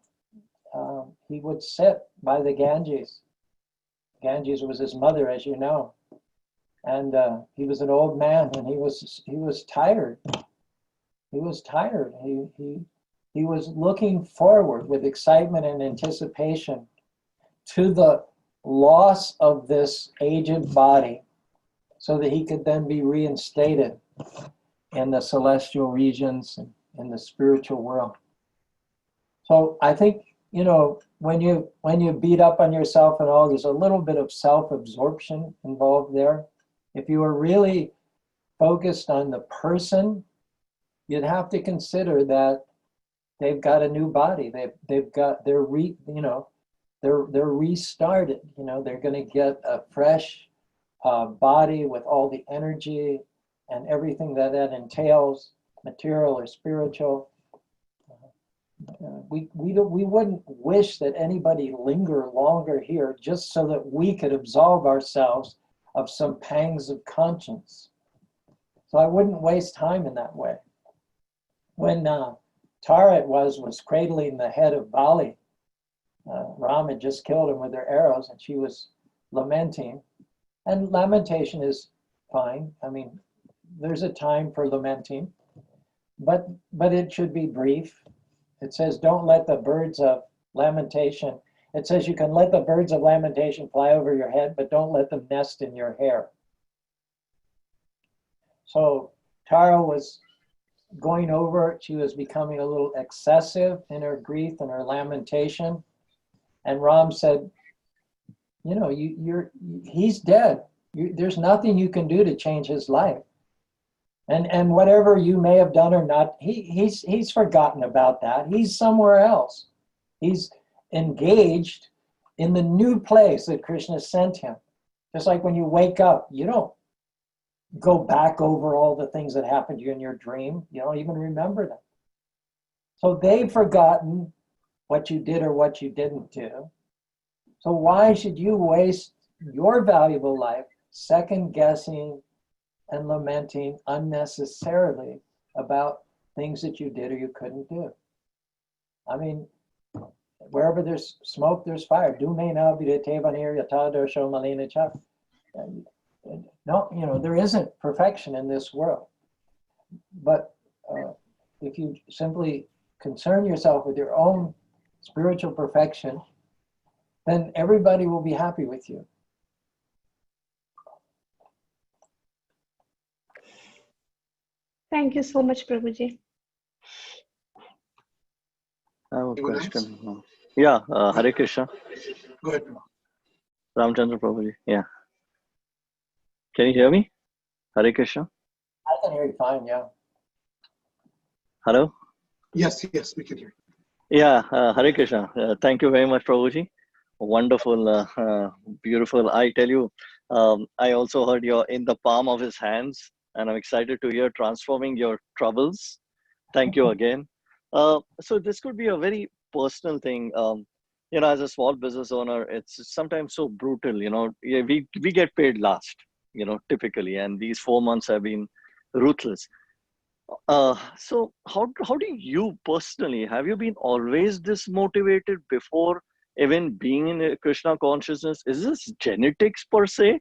he would sit by the Ganges. Ganges was his mother, as you know. And he was an old man, and he was tired. He was tired. He was looking forward with excitement and anticipation to the loss of this aged body, so that he could then be reinstated in the celestial regions and in the spiritual world. So I think, when you beat up on yourself and all, there's a little bit of self-absorption involved there. If you were really focused on the person, you'd have to consider that they've got a new body. They're restarted. They're going to get a fresh body with all the energy and everything that entails, material or spiritual. We wouldn't wish that anybody linger longer here just so that we could absolve ourselves of some pangs of conscience. So I wouldn't waste time in that way. When Tara was cradling the head of Bali, Ram had just killed him with their arrows, and she was lamenting. And lamentation is fine. I mean, there's a time for lamenting, but it should be brief. It says, don't let the birds of lamentation. It says you can let the birds of lamentation fly over your head, but don't let them nest in your hair. So Tara was going over it. She was becoming a little excessive in her grief and her lamentation. And Ram said, he's dead. There's nothing you can do to change his life. And whatever you may have done or not, he's forgotten about that. He's somewhere else. He's engaged in the new place that Krishna sent him. Just like when you wake up, you don't go back over all the things that happened to you in your dream. You don't even remember them. So they've forgotten what you did or what you didn't do. So why should you waste your valuable life second guessing and lamenting unnecessarily about things that you did or you couldn't do? I mean, wherever there's smoke, there's fire. Dumain abhidetevanir yatadosho Malina cha. No, there isn't perfection in this world. But if you simply concern yourself with your own spiritual perfection, then everybody will be happy with you. Thank you so much, Prabhuji. I have a Anyone else? question. Yeah, Hare Krishna. Go ahead. Ramchandra Prabhuji. Yeah. Can you hear me? Hare Krishna. I can hear you fine, yeah. Hello? Yes, we can hear. Yeah, Hare Krishna. Thank you very much, Prabhuji. Wonderful, beautiful. I tell you, I also heard you're in the palm of his hands, and I'm excited to hear transforming your troubles. Thank you again. So this could be a very personal thing. As a small business owner, it's sometimes so brutal. Yeah, we get paid last, typically, and these 4 months have been ruthless. So how do you personally, have you been always this motivated before even being in a Krishna consciousness? Is this genetics per se?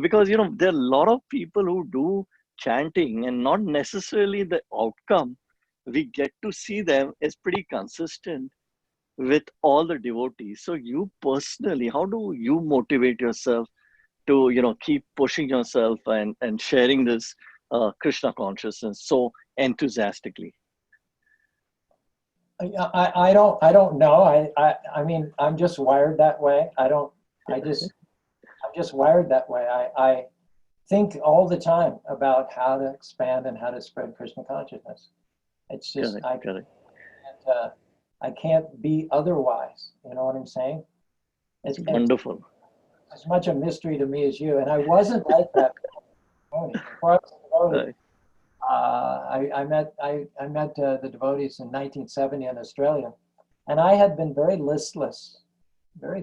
Because there are a lot of people who do chanting and not necessarily the outcome we get to see them is pretty consistent with all the devotees. So you personally, how do you motivate yourself to keep pushing yourself and sharing this Krishna consciousness so enthusiastically? I don't know. I mean, I'm just wired that way. I'm just wired that way. think all the time about how to expand and how to spread Krishna consciousness. It's just, I can't be otherwise. You know what I'm saying? It's wonderful. It's as much a mystery to me as you. And I wasn't like that before I was a devotee. I met the devotees in 1970 in Australia, and I had been very listless. Okay.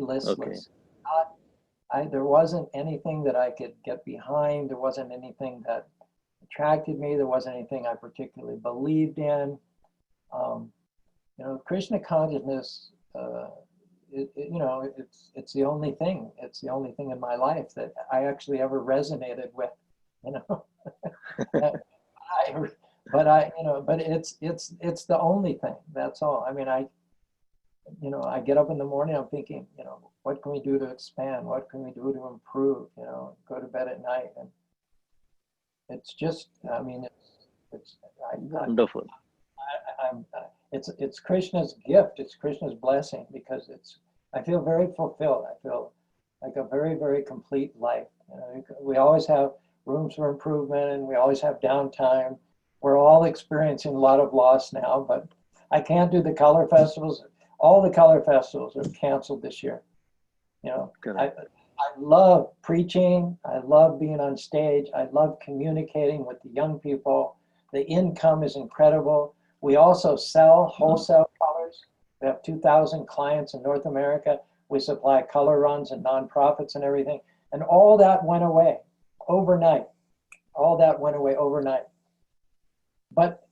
There wasn't anything that I could get behind. There wasn't anything that attracted me. There wasn't anything I particularly believed in. You know, Krishna consciousness, you know, it's the only thing. It's the only thing in my life that I actually ever resonated with. You know, but it's the only thing. That's all. I mean, I get up in the morning, I'm thinking, you know, what can we do to expand? What can we do to improve? You know, go to bed at night, and it's just, I mean, it's wonderful. It's Krishna's gift. It's Krishna's blessing, because I feel very fulfilled. I feel like a very, very complete life. You know, we always have rooms for improvement, and we always have downtime. We're all experiencing a lot of loss now, but I can't do the color festivals. All the color festivals are canceled this year. You know, I love preaching. I love being on stage. I love communicating with the young people. The income is incredible. We also sell wholesale colors. We have 2,000 clients in North America. We supply color runs and nonprofits and everything. And all that went away overnight. All that went away overnight. But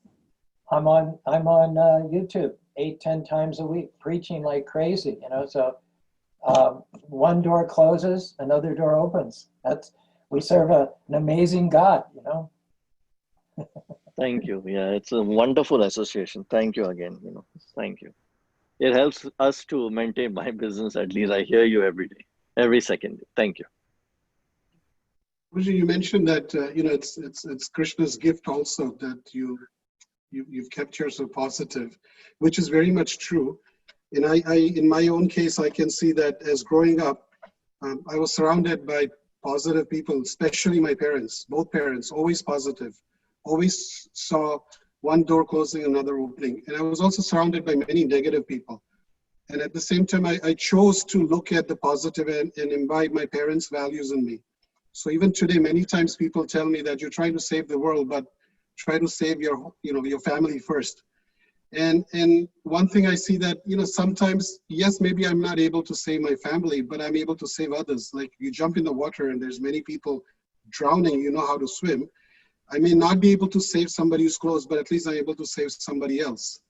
I'm on YouTube 8-10 times a week, preaching like crazy, you know. So one door closes, another door opens. We serve an amazing God, you know. Thank you. Yeah, it's a wonderful association. Thank you again. You know, thank you. It helps us to maintain my business. At least I hear you every day, every second. Thank you. You mentioned that you know, it's Krishna's gift also that you've kept yourself positive, which is very much true. And I in my own case, I can see that as growing up, I was surrounded by positive people, especially my parents, both parents, always positive, always saw one door closing, another opening. And I was also surrounded by many negative people. And at the same time, I chose to look at the positive and imbibe my parents' values in me. So even today, many times people tell me that you're trying to save the world, but try to save your family first. And one thing I see that, you know, sometimes, yes, maybe I'm not able to save my family, but I'm able to save others. Like you jump in the water and there's many people drowning, you know how to swim. I may not be able to save somebody who's close, but at least I'm able to save somebody else.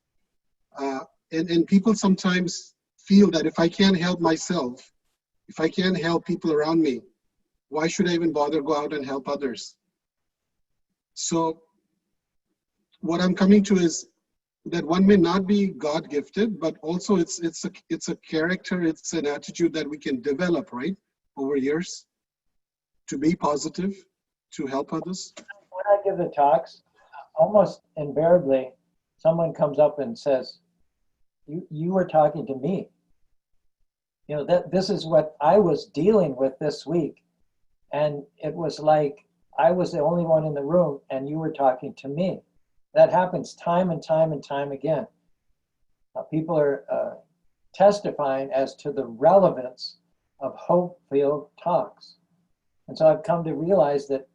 And people sometimes feel that if I can't help myself, if I can't help people around me, why should I even bother go out and help others? So what I'm coming to is that one may not be God-gifted, but also it's a character, it's an attitude that we can develop, right, over years, to be positive, to help others. When I give the talks, almost invariably, someone comes up and says, "You were talking to me. You know, this is what I was dealing with this week, and it was like I was the only one in the room, and you were talking to me." That happens time and time and time again. People are testifying as to the relevance of hope-filled talks. And so I've come to realize that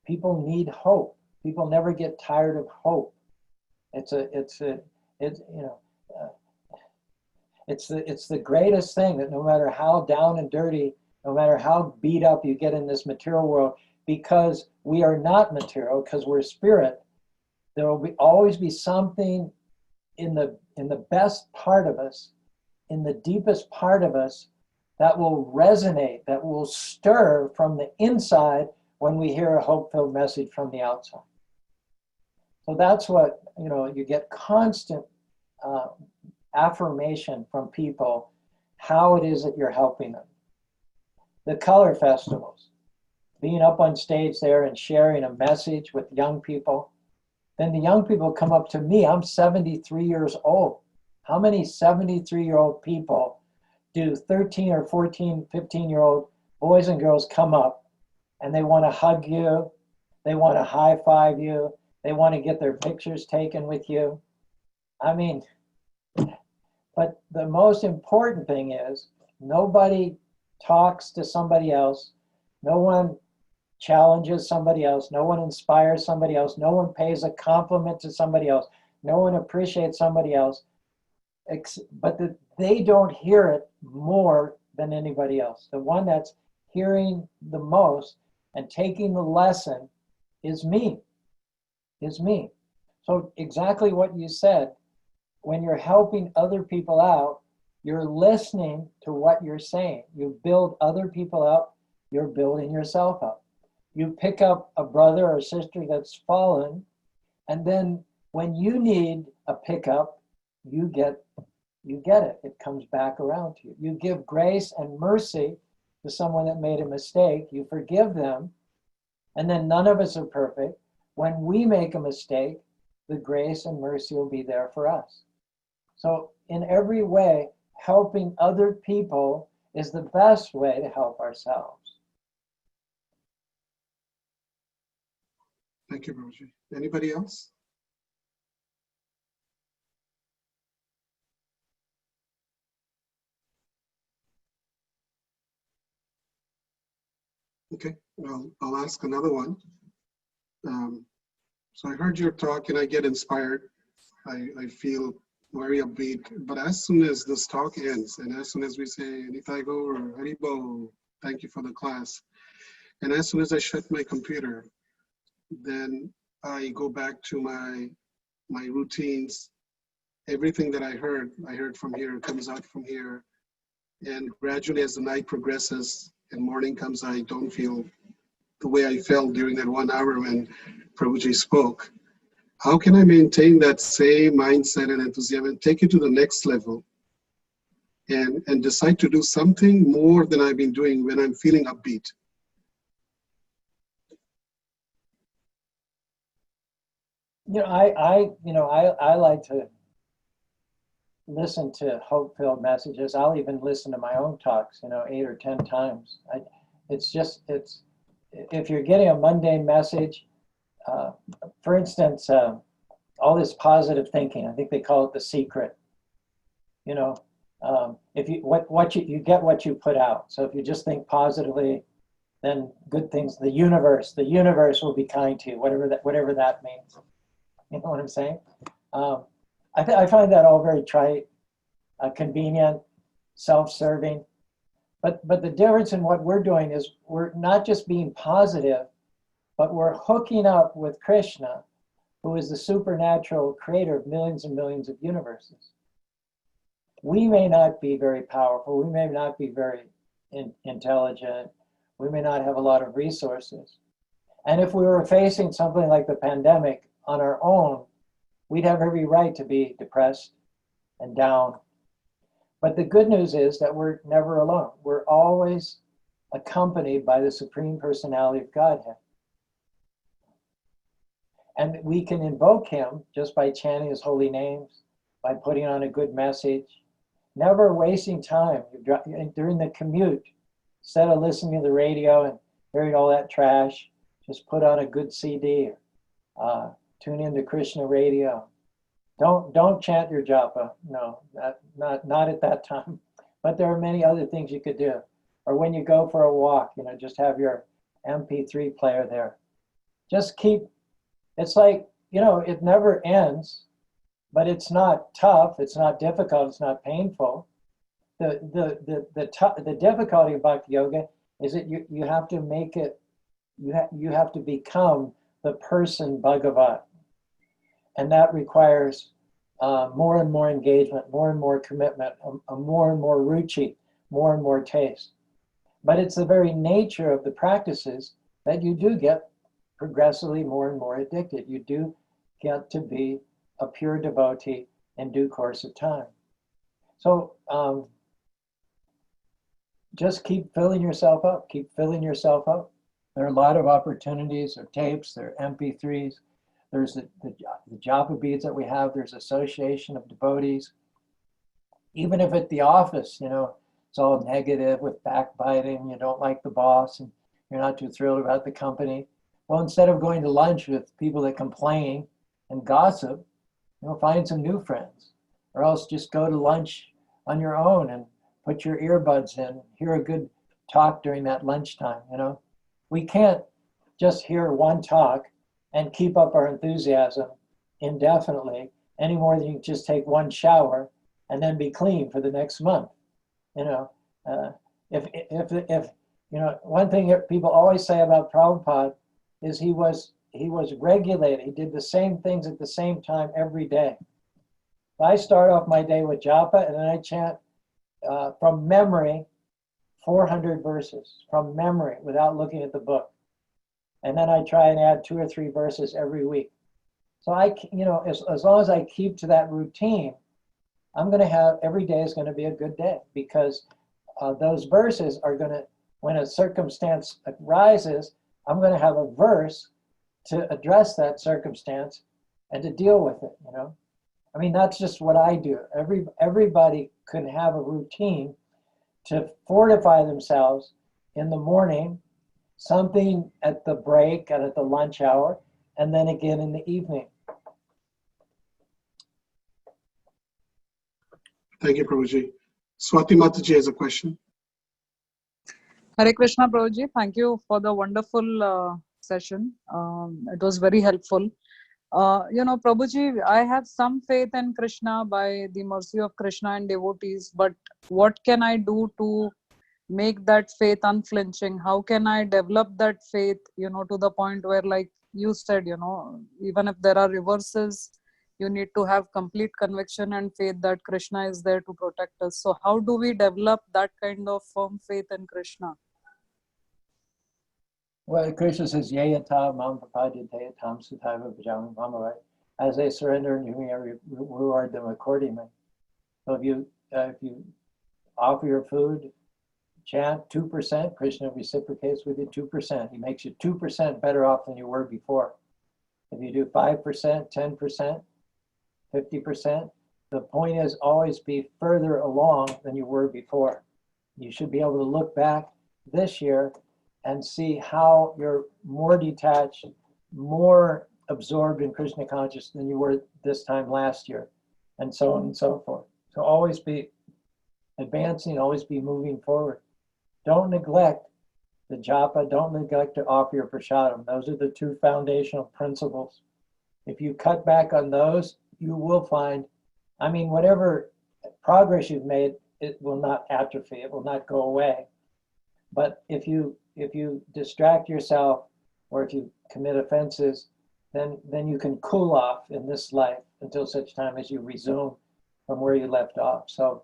people need hope. People never get tired of hope. It's the greatest thing, that no matter how down and dirty, no matter how beat up you get in this material world, because we are not material, because we're spirit, there will always be something in the best part of us, in the deepest part of us, that will resonate, that will stir from the inside when we hear a hope-filled message from the outside. So that's what, you know, you get constant affirmation from people, how it is that you're helping them. The color festivals, being up on stage there and sharing a message with young people. Then the young people come up to me. I'm 73 years old. How many 73-year-old people do 13 or 14, 15-year-old boys and girls come up and they want to hug you, they want to high five you, they want to get their pictures taken with you. I mean, but the most important thing is nobody talks to somebody else, no one challenges somebody else, no one inspires somebody else, no one pays a compliment to somebody else, no one appreciates somebody else, but they don't hear it more than anybody else. The one that's hearing the most and taking the lesson is me, So exactly what you said, when you're helping other people out, you're listening to what you're saying. You build other people up, you're building yourself up. You pick up a brother or sister that's fallen, and then when you need a pickup, you get it. It comes back around to you. You give grace and mercy to someone that made a mistake. You forgive them, and then none of us are perfect. When we make a mistake, the grace and mercy will be there for us. So in every way, helping other people is the best way to help ourselves. Thank you, Prabhuji. Anybody else? Okay, well, I'll ask another one. So I heard your talk and I get inspired. I feel very upbeat, but as soon as this talk ends, and as soon as we say, Nithai Gaur, Haribo, thank you for the class, and as soon as I shut my computer, then I go back to my routines. Everything that I heard from here, comes out from here. And gradually as the night progresses and morning comes, I don't feel the way I felt during that 1 hour when Prabhuji spoke. How can I maintain that same mindset and enthusiasm and take it to the next level and decide to do something more than I've been doing when I'm feeling upbeat? I like to listen to hope-filled messages. I'll even listen to my own talks, 8 or 10 times. If you're getting a mundane message, for instance, all this positive thinking, I think they call it the secret. If you get what you put out. So if you just think positively, then good things, the universe will be kind to you, whatever that means. You know what I'm saying? I find that all very trite, convenient, self-serving. But the difference in what we're doing is we're not just being positive, but we're hooking up with Krishna, who is the supernatural creator of millions and millions of universes. We may not be very powerful, we may not be very intelligent, we may not have a lot of resources. And if we were facing something like the pandemic on our own, we'd have every right to be depressed and down. But the good news is that we're never alone. We're always accompanied by the Supreme Personality of Godhead. And we can invoke him just by chanting his holy names, by putting on a good message, never wasting time. During the commute, instead of listening to the radio and hearing all that trash, just put on a good CD, tune into Krishna radio. Don't chant your japa. No, not at that time. But there are many other things you could do. Or when you go for a walk, just have your MP3 player there. Just keep, it's like, it never ends, but it's not tough, it's not difficult, it's not painful. The difficulty of Bhakti Yoga is that you have to make it, you have to become the person Bhagavat. And that requires more and more engagement, more and more commitment, a more and more ruchi, more and more taste. But it's the very nature of the practices that you do get progressively more and more addicted. You do get to be a pure devotee in due course of time. So just keep filling yourself up, keep filling yourself up. There are a lot of opportunities, there are tapes, there are MP3s, there's the Japa beads that we have, there's association of devotees. Even if at the office, it's all negative with backbiting, you don't like the boss, and you're not too thrilled about the company. Well, instead of going to lunch with people that complain and gossip, find some new friends, or else just go to lunch on your own and put your earbuds in, hear a good talk during that lunchtime. We can't just hear one talk and keep up our enthusiasm indefinitely any more than you can just take one shower and then be clean for the next month. If one thing that people always say about Prabhupada is he was regulated. He did the same things at the same time every day. I start off my day with japa, and then I chant from memory 400 verses from memory without looking at the book. And then I try and add 2 or 3 verses every week. So as long as I keep to that routine, I'm going to have, every day is going to be a good day, because those verses are going to, when a circumstance arises, I'm going to have a verse to address that circumstance and to deal with it. That's just what I do. Everybody can have a routine to fortify themselves in the morning, something at the break and at the lunch hour, and then again in the evening. Thank you, Prabhuji. Swati Mataji has a question. Hare Krishna, Prabhuji. Thank you for the wonderful session. It was very helpful. Prabhuji, I have some faith in Krishna by the mercy of Krishna and devotees, but what can I do to make that faith unflinching? How can I develop that faith, to the point where, like you said, even if there are reverses, you need to have complete conviction and faith that Krishna is there to protect us. So how do we develop that kind of firm faith in Krishna? Well, Krishna says, Yayata mam papadyatam sutaiva bhajami mama, right? As they surrender to me, I reward them accordingly. So if you offer your food, chant 2%, Krishna reciprocates with you 2%. He makes you 2% better off than you were before. If you do 5%, 10%, 50%, the point is always be further along than you were before. You should be able to look back this year and see how you're more detached, more absorbed in Krishna consciousness than you were this time last year, and so on and so forth. So always be advancing, always be moving forward. Don't neglect the japa, don't neglect to offer your Purshottam. Those are the 2 foundational principles. If you cut back on those, you will find, whatever progress you've made, it will not atrophy, it will not go away. But if you distract yourself, or if you commit offenses, then you can cool off in this life until such time as you resume from where you left off. So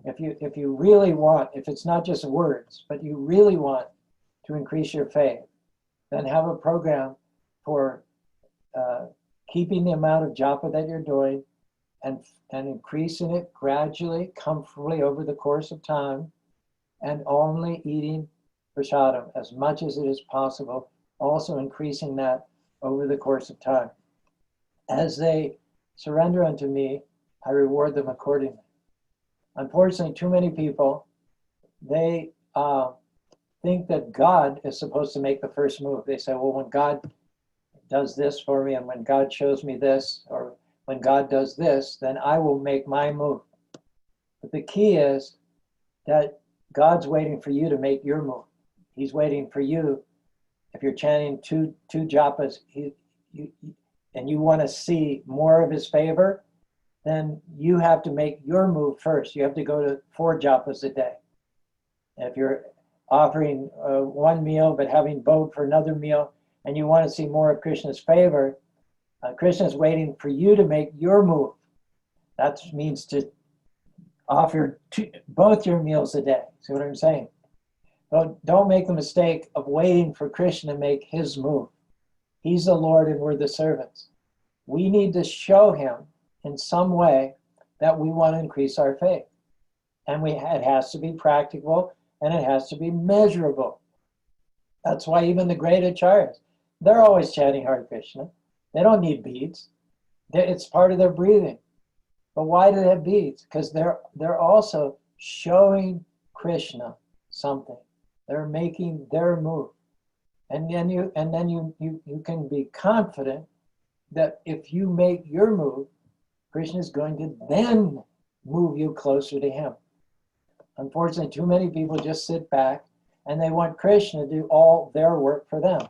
if you really want, if it's not just words, but you really want to increase your faith, then have a program for keeping the amount of japa that you're doing and increasing it gradually, comfortably over the course of time, and only eating Purshottam as much as it is possible, also increasing that over the course of time. As they surrender unto me, I reward them accordingly. Unfortunately, too many people, they think that God is supposed to make the first move. They say, well, when God does this for me, and when God shows me this, or when God does this, then I will make my move. But the key is that God's waiting for you to make your move. He's waiting for you. If you're chanting two japas, and you want to see more of his favor, then you have to make your move first. You have to go to 4 japas a day. If you're offering one meal but having bog for another meal, and you want to see more of Krishna's favor, Krishna's waiting for you to make your move. That means to offer both your meals a day. See what I'm saying? Don't make the mistake of waiting for Krishna to make his move. He's the Lord and we're the servants. We need to show him in some way that we want to increase our faith. And it has to be practical and it has to be measurable. That's why even the great acharyas, they're always chanting Hare Krishna. They don't need beads. It's part of their breathing. But why do they have beads? Because they're also showing Krishna something. They're making their move. And then you can be confident that if you make your move, Krishna is going to then move you closer to him. Unfortunately, too many people just sit back and they want Krishna to do all their work for them.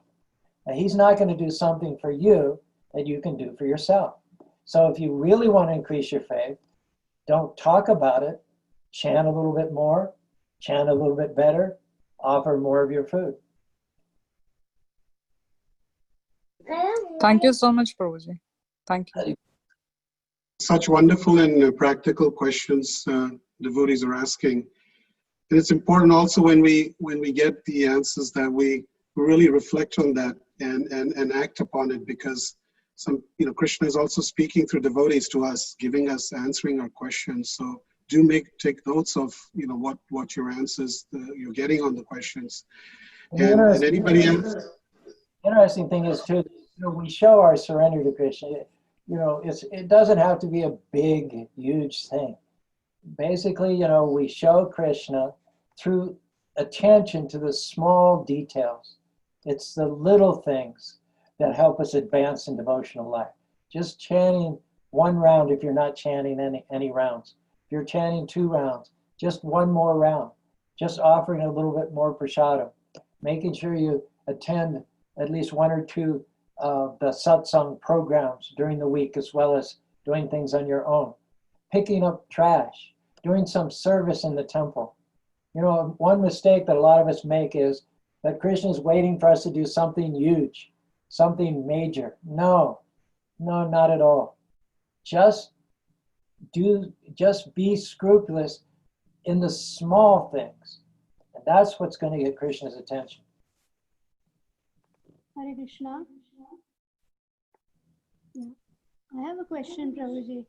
Now, he's not going to do something for you that you can do for yourself. So if you really want to increase your faith, don't talk about it. Chant a little bit more, chant a little bit better, offer more of your food. Thank you so much, Prabhuji. Thank you. Such wonderful and practical questions devotees are asking. And it's important also when we get the answers that we really reflect on that and act upon it, because Krishna is also speaking through devotees to us, giving us, answering our questions. So do take notes of what your answers you're getting on the questions. And anybody else? Interesting thing is too, we show our surrender to Krishna. It doesn't have to be a big, huge thing. Basically, we show Krishna through attention to the small details. It's the little things that help us advance in devotional life. Just chanting one round if you're not chanting any rounds. If you're chanting 2 rounds, just one more round. Just offering a little bit more Purshottam. Making sure you attend at least 1 or 2 of the satsang programs during the week, as well as doing things on your own. Picking up trash, doing some service in the temple. One mistake that a lot of us make is that Krishna is waiting for us to do something huge, something major. No, not at all. Just be scrupulous in the small things. And that's what's going to get Krishna's attention. Hare Krishna. Yeah. I have a question, Prabhuji.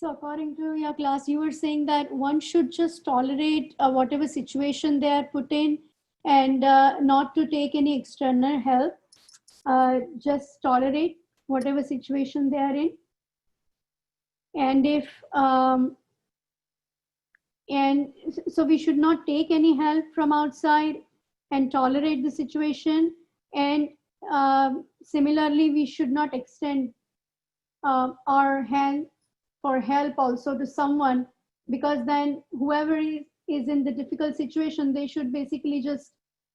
So according to your class, you were saying that one should just tolerate whatever situation they are put in and not to take any external help. Just tolerate whatever situation they are in. And so we should not take any help from outside and tolerate the situation. And similarly, we should not extend our hand for help also to someone, because then whoever is in the difficult situation, they should basically just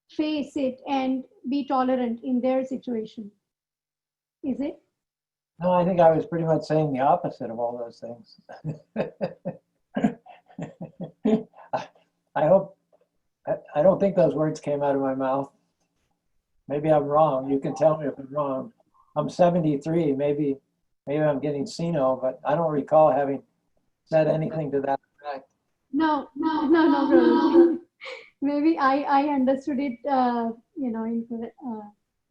face it and be tolerant in their situation. Is it? No, I think I was pretty much saying the opposite of all those things. I don't think those words came out of my mouth. Maybe I'm wrong. You can tell me if I'm wrong. I'm 73. Maybe I'm getting senile, but I don't recall having said anything to that effect. No, Prabhuji. Maybe I understood it,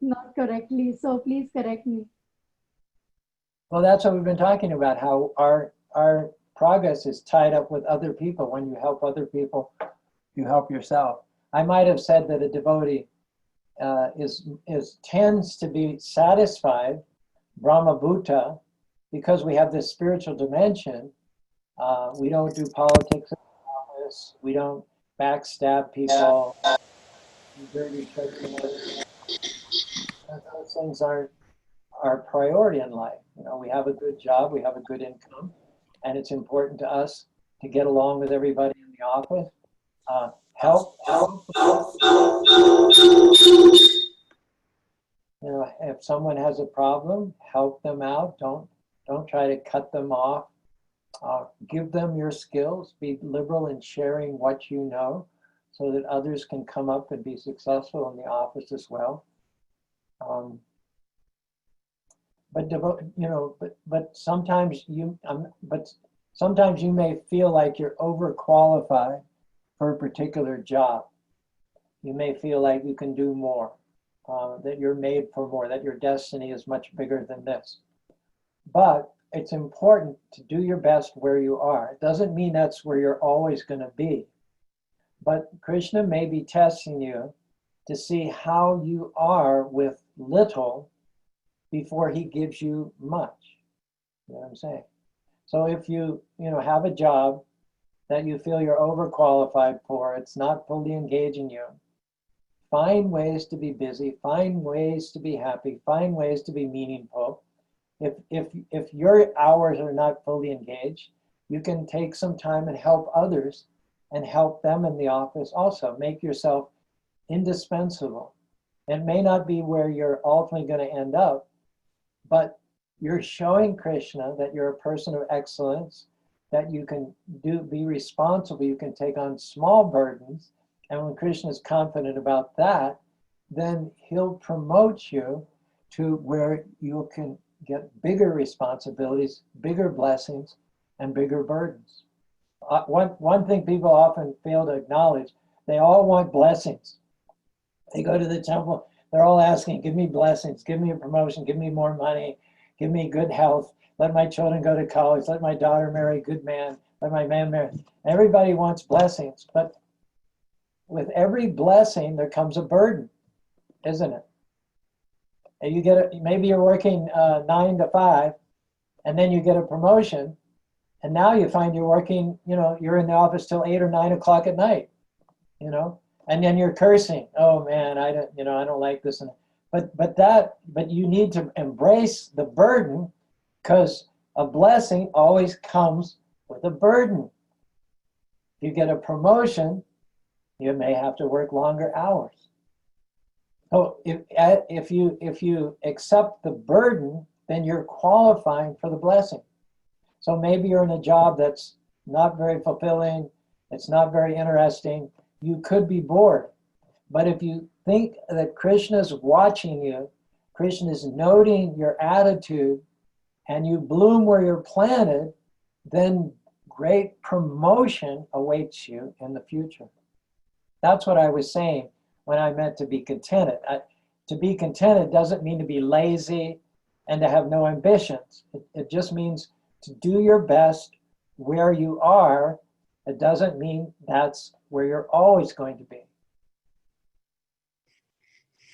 not correctly. So please correct me. Well, that's what we've been talking about, how our progress is tied up with other people. When you help other people, you help yourself. I might have said that a devotee tends to be satisfied, Brahmabhuta, because we have this spiritual dimension. We don't do politics in the office. We don't backstab people. Dirty tricks. Those things aren't our priority in life. We have a good job, we have a good income, and it's important to us to get along with everybody in the office. Help. If someone has a problem, help them out. Don't try to cut them off. Give them your skills. Be liberal in sharing what you know, so that others can come up and be successful in the office as well. But sometimes you may feel like you're overqualified for a particular job. You may feel like you can do more, that you're made for more, that your destiny is much bigger than this. But it's important to do your best where you are. It doesn't mean that's where you're always going to be. But Krishna may be testing you to see how you are with little before he gives you much. You know what I'm saying? So if you have a job that you feel you're overqualified for, it's not fully engaging you. Find ways to be busy, find ways to be happy, find ways to be meaningful. If your hours are not fully engaged, you can take some time and help others and help them in the office also. Make yourself indispensable. It may not be where you're ultimately going to end up, but you're showing Krishna that you're a person of excellence, that you can be responsible, you can take on small burdens. And when Krishna is confident about that, then he'll promote you to where you can get bigger responsibilities, bigger blessings, and bigger burdens. One thing people often fail to acknowledge, they all want blessings. They go to the temple, they're all asking, give me blessings, give me a promotion, give me more money, give me good health, let my children go to college, let my daughter marry a good man, let my man marry. Everybody wants blessings, but with every blessing, there comes a burden, isn't it? And you get maybe you're working 9 to 5, and then you get a promotion, and now you find you're working, you're in the office till 8 or 9 o'clock at night, and then you're cursing. Oh man, I don't like this. But you need to embrace the burden, because a blessing always comes with a burden. If you get a promotion, you may have to work longer hours. So if you accept the burden, then you're qualifying for the blessing. So maybe you're in a job that's not very fulfilling, it's not very interesting, you could be bored. But if you think that Krishna is watching you, Krishna is noting your attitude, and you bloom where you're planted, then great promotion awaits you in the future. That's what I was saying when I meant to be contented. To be contented doesn't mean to be lazy and to have no ambitions. It just means to do your best where you are. It doesn't mean that's where you're always going to be.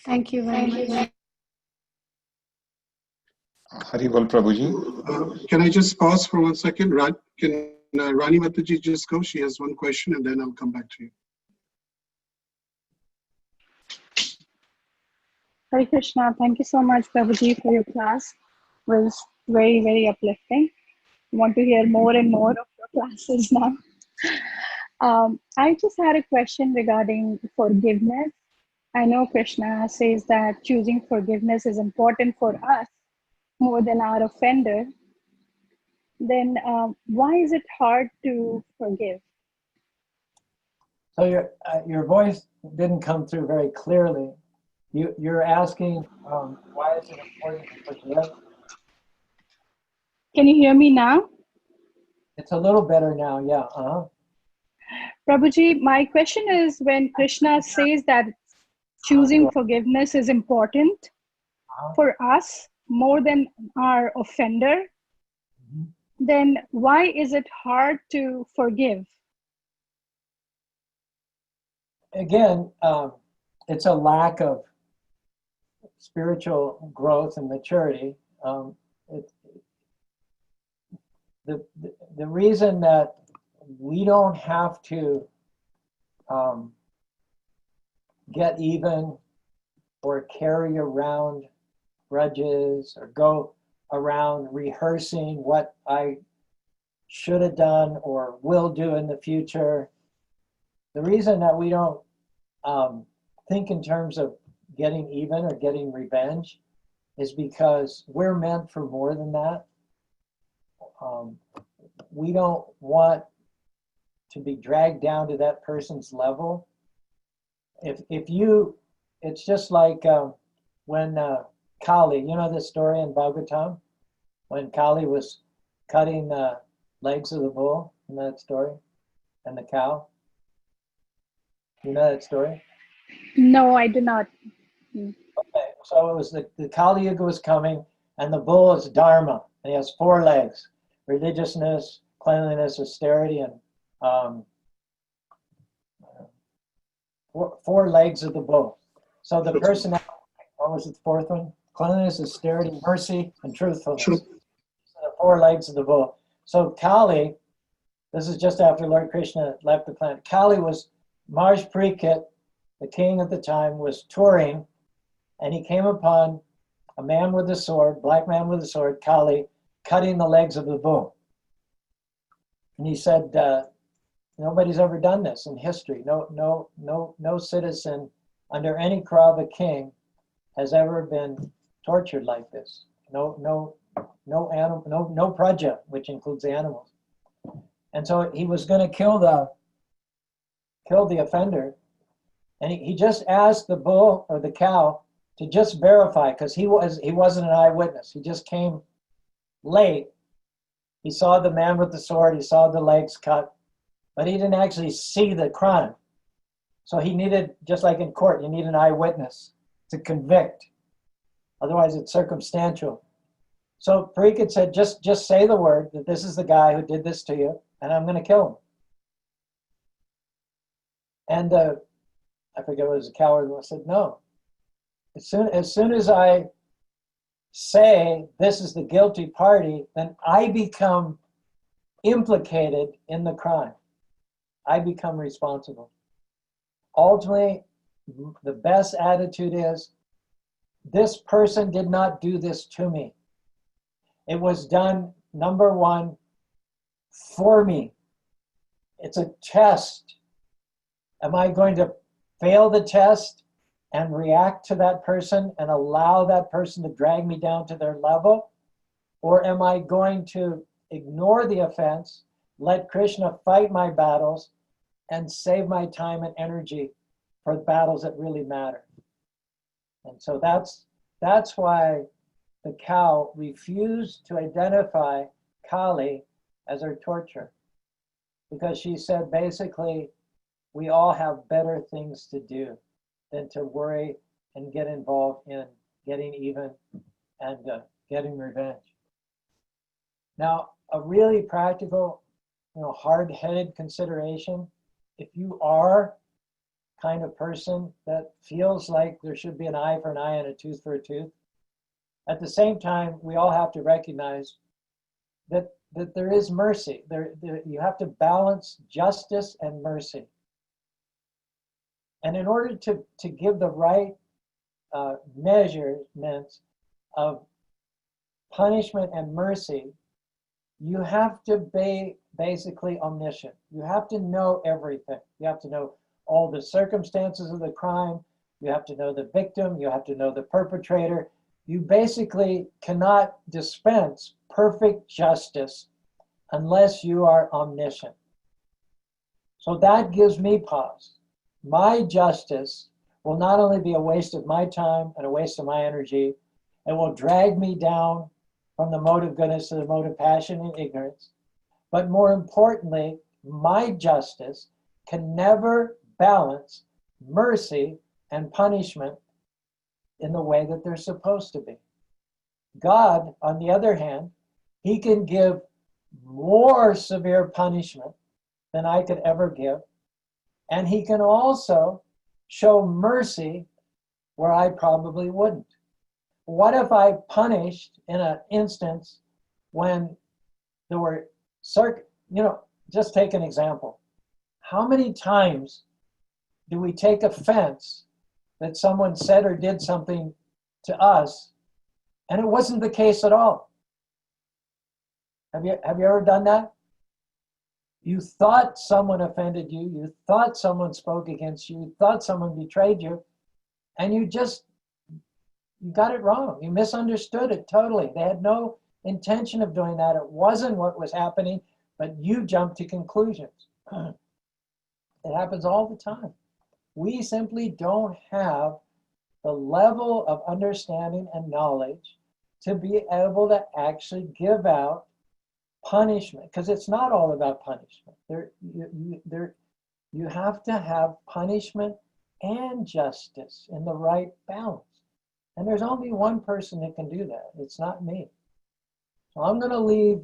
Thank you very much. Haribol Prabhuji. Can I just pause for 1 second? Can Rani Mataji just go? She has one question, and then I'll come back to you. Hare Krishna, thank you so much, Prabhuji, for your class. It was very, very uplifting. I want to hear more and more of your classes now. I just had a question regarding forgiveness. I know Krishna says that choosing forgiveness is important for us more than our offender. Then why is it hard to forgive? So your voice didn't come through very clearly. You're asking why is it important to forgive? Can you hear me now? It's a little better now, yeah. Prabhuji, my question is, when Krishna says that choosing forgiveness is important for us more than our offender, then why is it hard to forgive? Again, it's a lack of spiritual growth and maturity. The reason that we don't have to get even or carry around grudges or go around rehearsing what I should have done or will do in the future. The reason that we don't think in terms of getting even or getting revenge is because we're meant for more than that. We don't want to be dragged down to that person's level. It's just like when Kali, you know the story in Bhagavatam, when Kali was cutting the legs of the bull, in that story, and the cow. You know that story? No, I do not. Okay, so it was the Kali Yuga was coming, and the bull is Dharma, and he has 4 legs: religiousness, cleanliness, austerity, and 4 legs of the bull. So the personality, what was it, the 4th one? Cleanliness, austerity, mercy, and truthfulness. So the 4 legs of the bull. So Kali This is just after Lord Krishna left the planet. Kali was, Mars Parikshit, the king at the time, was touring, and he came upon a man with a sword, black man with a sword, Kali, cutting the legs of the bull. And he said, nobody's ever done this in history. No citizen under any crow of a king has ever been tortured like this. No animal, no praja, which includes the animals. And so he was going to kill the offender, and he just asked the bull or the cow to just verify, because he wasn't an eyewitness. He just came late. He saw the man with the sword. He saw the legs cut, but he didn't actually see the crime. So he needed, just like in court, you need an eyewitness to convict. Otherwise, it's circumstantial. So Parikshit said, just say the word that this is the guy who did this to you, and I'm going to kill him. And I forget what it was, a coward who said, no. As soon as I say this is the guilty party, then I become implicated in the crime. I become responsible. Ultimately, the best attitude is, this person did not do this to me. It was done, number one, for me. It's a test. Am I going to fail the test and react to that person and allow that person to drag me down to their level? Or am I going to ignore the offense, let Krishna fight my battles, and save my time and energy for battles that really matter? And so that's why the cow refused to identify Kali as her torturer, because she said, basically, we all have better things to do than to worry and get involved in getting even and getting revenge. Now, a really practical, hard-headed consideration, if you are kind of person that feels like there should be an eye for an eye and a tooth for a tooth, at the same time, we all have to recognize that there is mercy. You have to balance justice and mercy. And in order to give the right measurement of punishment and mercy, you have to be basically omniscient. You have to know everything. You have to know all the circumstances of the crime. You have to know the victim. You have to know the perpetrator. You basically cannot dispense perfect justice unless you are omniscient. So that gives me pause. My justice will not only be a waste of my time and a waste of my energy, it will drag me down from the mode of goodness to the mode of passion and ignorance. But more importantly, my justice can never balance mercy and punishment in the way that they're supposed to be. God, on the other hand, he can give more severe punishment than I could ever give. And he can also show mercy where I probably wouldn't. What if I punished in an instance when there were, just take an example. How many times do we take offense that someone said or did something to us and it wasn't the case at all? Have you ever done that? You thought someone offended you, you thought someone spoke against you, you thought someone betrayed you, and you got it wrong. You misunderstood it totally. They had no intention of doing that. It wasn't what was happening, but you jumped to conclusions. It happens all the time. We simply don't have the level of understanding and knowledge to be able to actually give out punishment, because it's not all about punishment. You have to have punishment and justice in the right balance. And there's only one person that can do that. It's not me. So I'm going to leave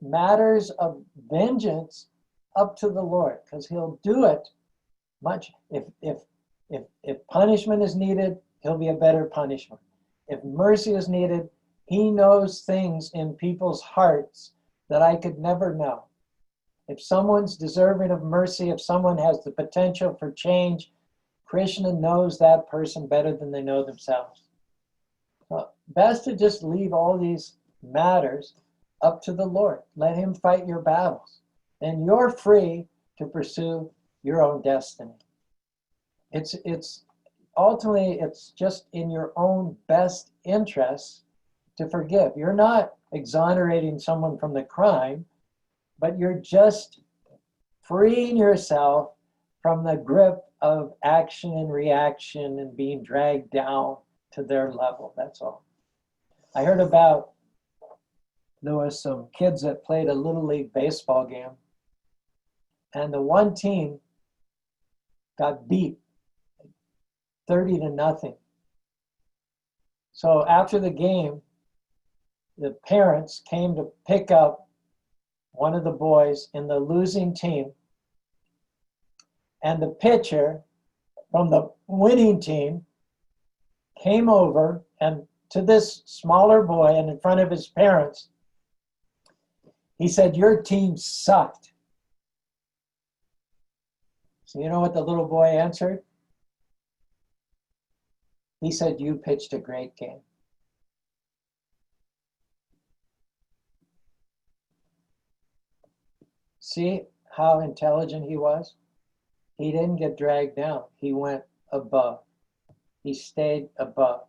matters of vengeance up to the Lord, because he'll do it much. If punishment is needed, he'll be a better punishment. If mercy is needed, he knows things in people's hearts that I could never know. If someone's deserving of mercy, if someone has the potential for change, Krishna knows that person better than they know themselves. So best to just leave all these matters up to the Lord. Let him fight your battles. And you're free to pursue your own destiny. It's ultimately, it's just in your own best interest to forgive. You're not exonerating someone from the crime, but you're just freeing yourself from the grip of action and reaction and being dragged down to their level. That's all. I heard about, there was some kids that played a little league baseball game, and the one team got beat 30-0. So after the game, the parents came to pick up one of the boys in the losing team, and the pitcher from the winning team came over and to this smaller boy, and in front of his parents, he said, "Your team sucked." So you know what the little boy answered? He said, "You pitched a great game." See how intelligent he was? He didn't get dragged down. He went above. He stayed above.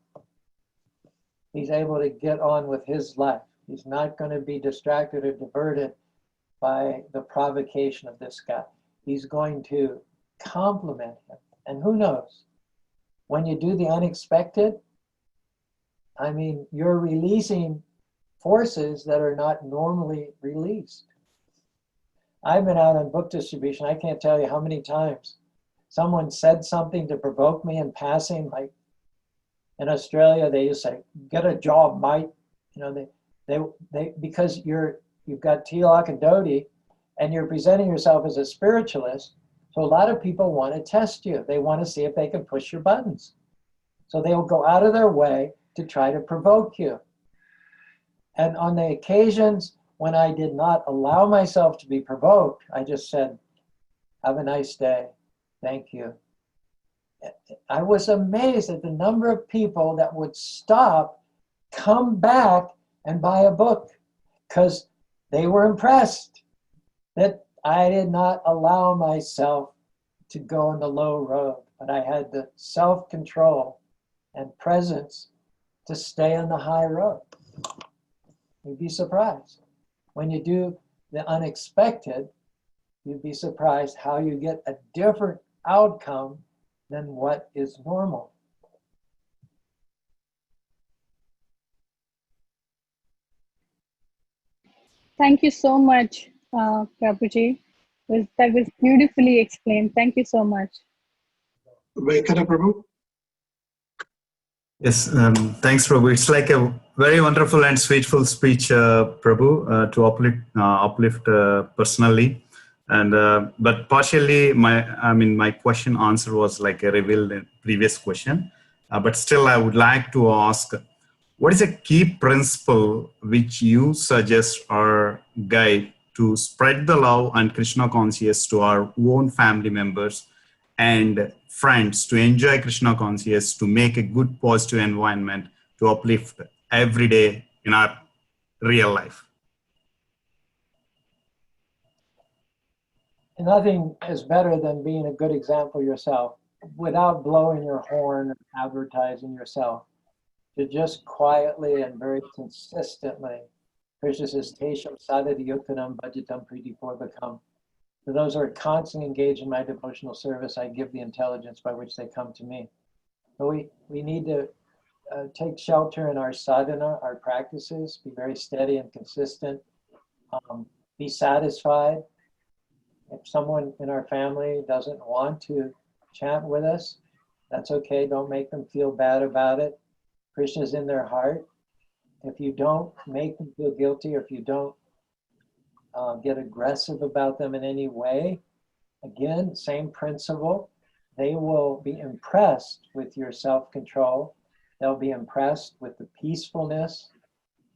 He's able to get on with his life. He's not going to be distracted or diverted by the provocation of this guy. He's going to compliment him. And who knows? When you do the unexpected, I mean, you're releasing forces that are not normally released. I've been out on book distribution. I can't tell you how many times someone said something to provoke me in passing. Like in Australia, they used to say, "Get a job, mate." You know, they because you've got Tilak and Dodi, and you're presenting yourself as a spiritualist. So a lot of people want to test you. They want to see if they can push your buttons. So they will go out of their way to try to provoke you. And on the occasions when I did not allow myself to be provoked, I just said, "Have a nice day. Thank you." I was amazed at the number of people that would stop, come back, and buy a book because they were impressed that I did not allow myself to go on the low road, but I had the self-control and presence to stay on the high road. You'd be surprised. When you do the unexpected, you'd be surprised how you get a different outcome than what is normal. Thank you so much, Prabhuji. That was beautifully explained. Thank you so much. Venkata Prabhu? Yes, thanks, Prabhu. It's like a very wonderful and sweetful speech, Prabhu, to uplift personally. And but partially, my question answer was like a revealed in previous question. But still, I would like to ask, what is a key principle which you suggest or guide to spread the love and Krishna consciousness to our own family members and friends, to enjoy Krishna consciousness, to make a good positive environment, to uplift every day in our real life? Nothing is better than being a good example yourself without blowing your horn and advertising yourself. To just quietly and very consistently, Krishna says, Tesham sadhati yuktanam bhajatam priti purvakam. For those who are constantly engaged in my devotional service, I give the intelligence by which they come to me. So we need to take shelter in our sadhana, our practices, be very steady and consistent, be satisfied. If someone in our family doesn't want to chant with us, that's okay. Don't make them feel bad about it. Krishna's in their heart. If you don't make them feel guilty, or if you don't get aggressive about them in any way, again, same principle. They will be impressed with your self-control. They'll be impressed with the peacefulness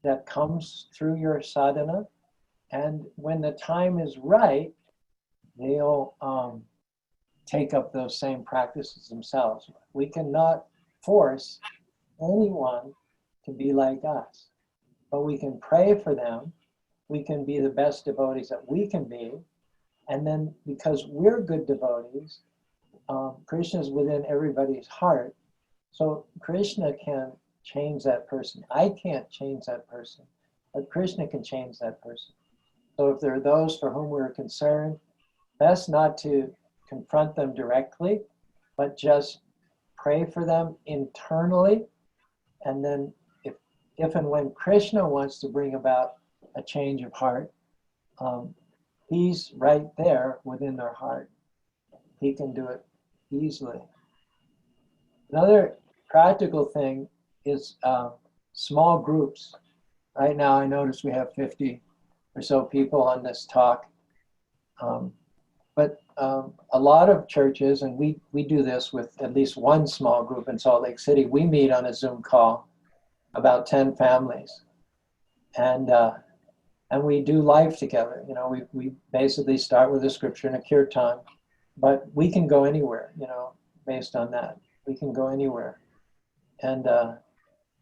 that comes through your sadhana. And when the time is right, they'll take up those same practices themselves. We cannot force anyone to be like us, but we can pray for them. We can be the best devotees that we can be. And then because we're good devotees, Krishna is within everybody's heart. So Krishna can change that person. I can't change that person, but Krishna can change that person. So if there are those for whom we're concerned, best not to confront them directly, but just pray for them internally. And then if and when Krishna wants to bring about a change of heart, he's right there within their heart. He can do it easily. Another practical thing is small groups. Right now I notice we have 50 or so people on this talk. But a lot of churches, and we do this with at least one small group in Salt Lake City, we meet on a Zoom call, about 10 families. And we do life together. You know, we basically start with a scripture and a kirtan, but we can go anywhere, you know, based on that. We can go anywhere. And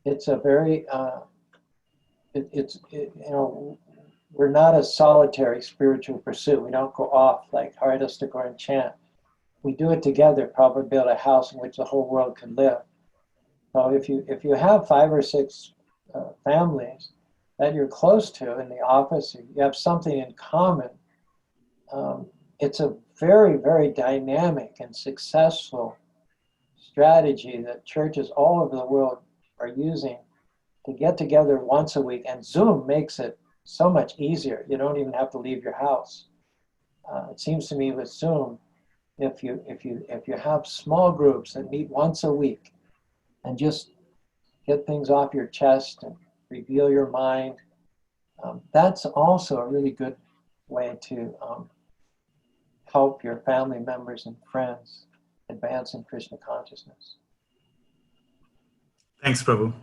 it's a very, you know, we're not a solitary spiritual pursuit. We don't go off like ISKCON and Chant. We do it together, probably build a house in which the whole world can live. So if you have 5 or 6 families that you're close to in the office, you have something in common, it's a very, very dynamic and successful strategy that churches all over the world are using to get together once a week. And Zoom makes it so much easier. You don't even have to leave your house. It seems to me with Zoom, if you have small groups that meet once a week and just get things off your chest and reveal your mind, that's also a really good way to help your family members and friends advance in Krishna consciousness. Thanks, Prabhu.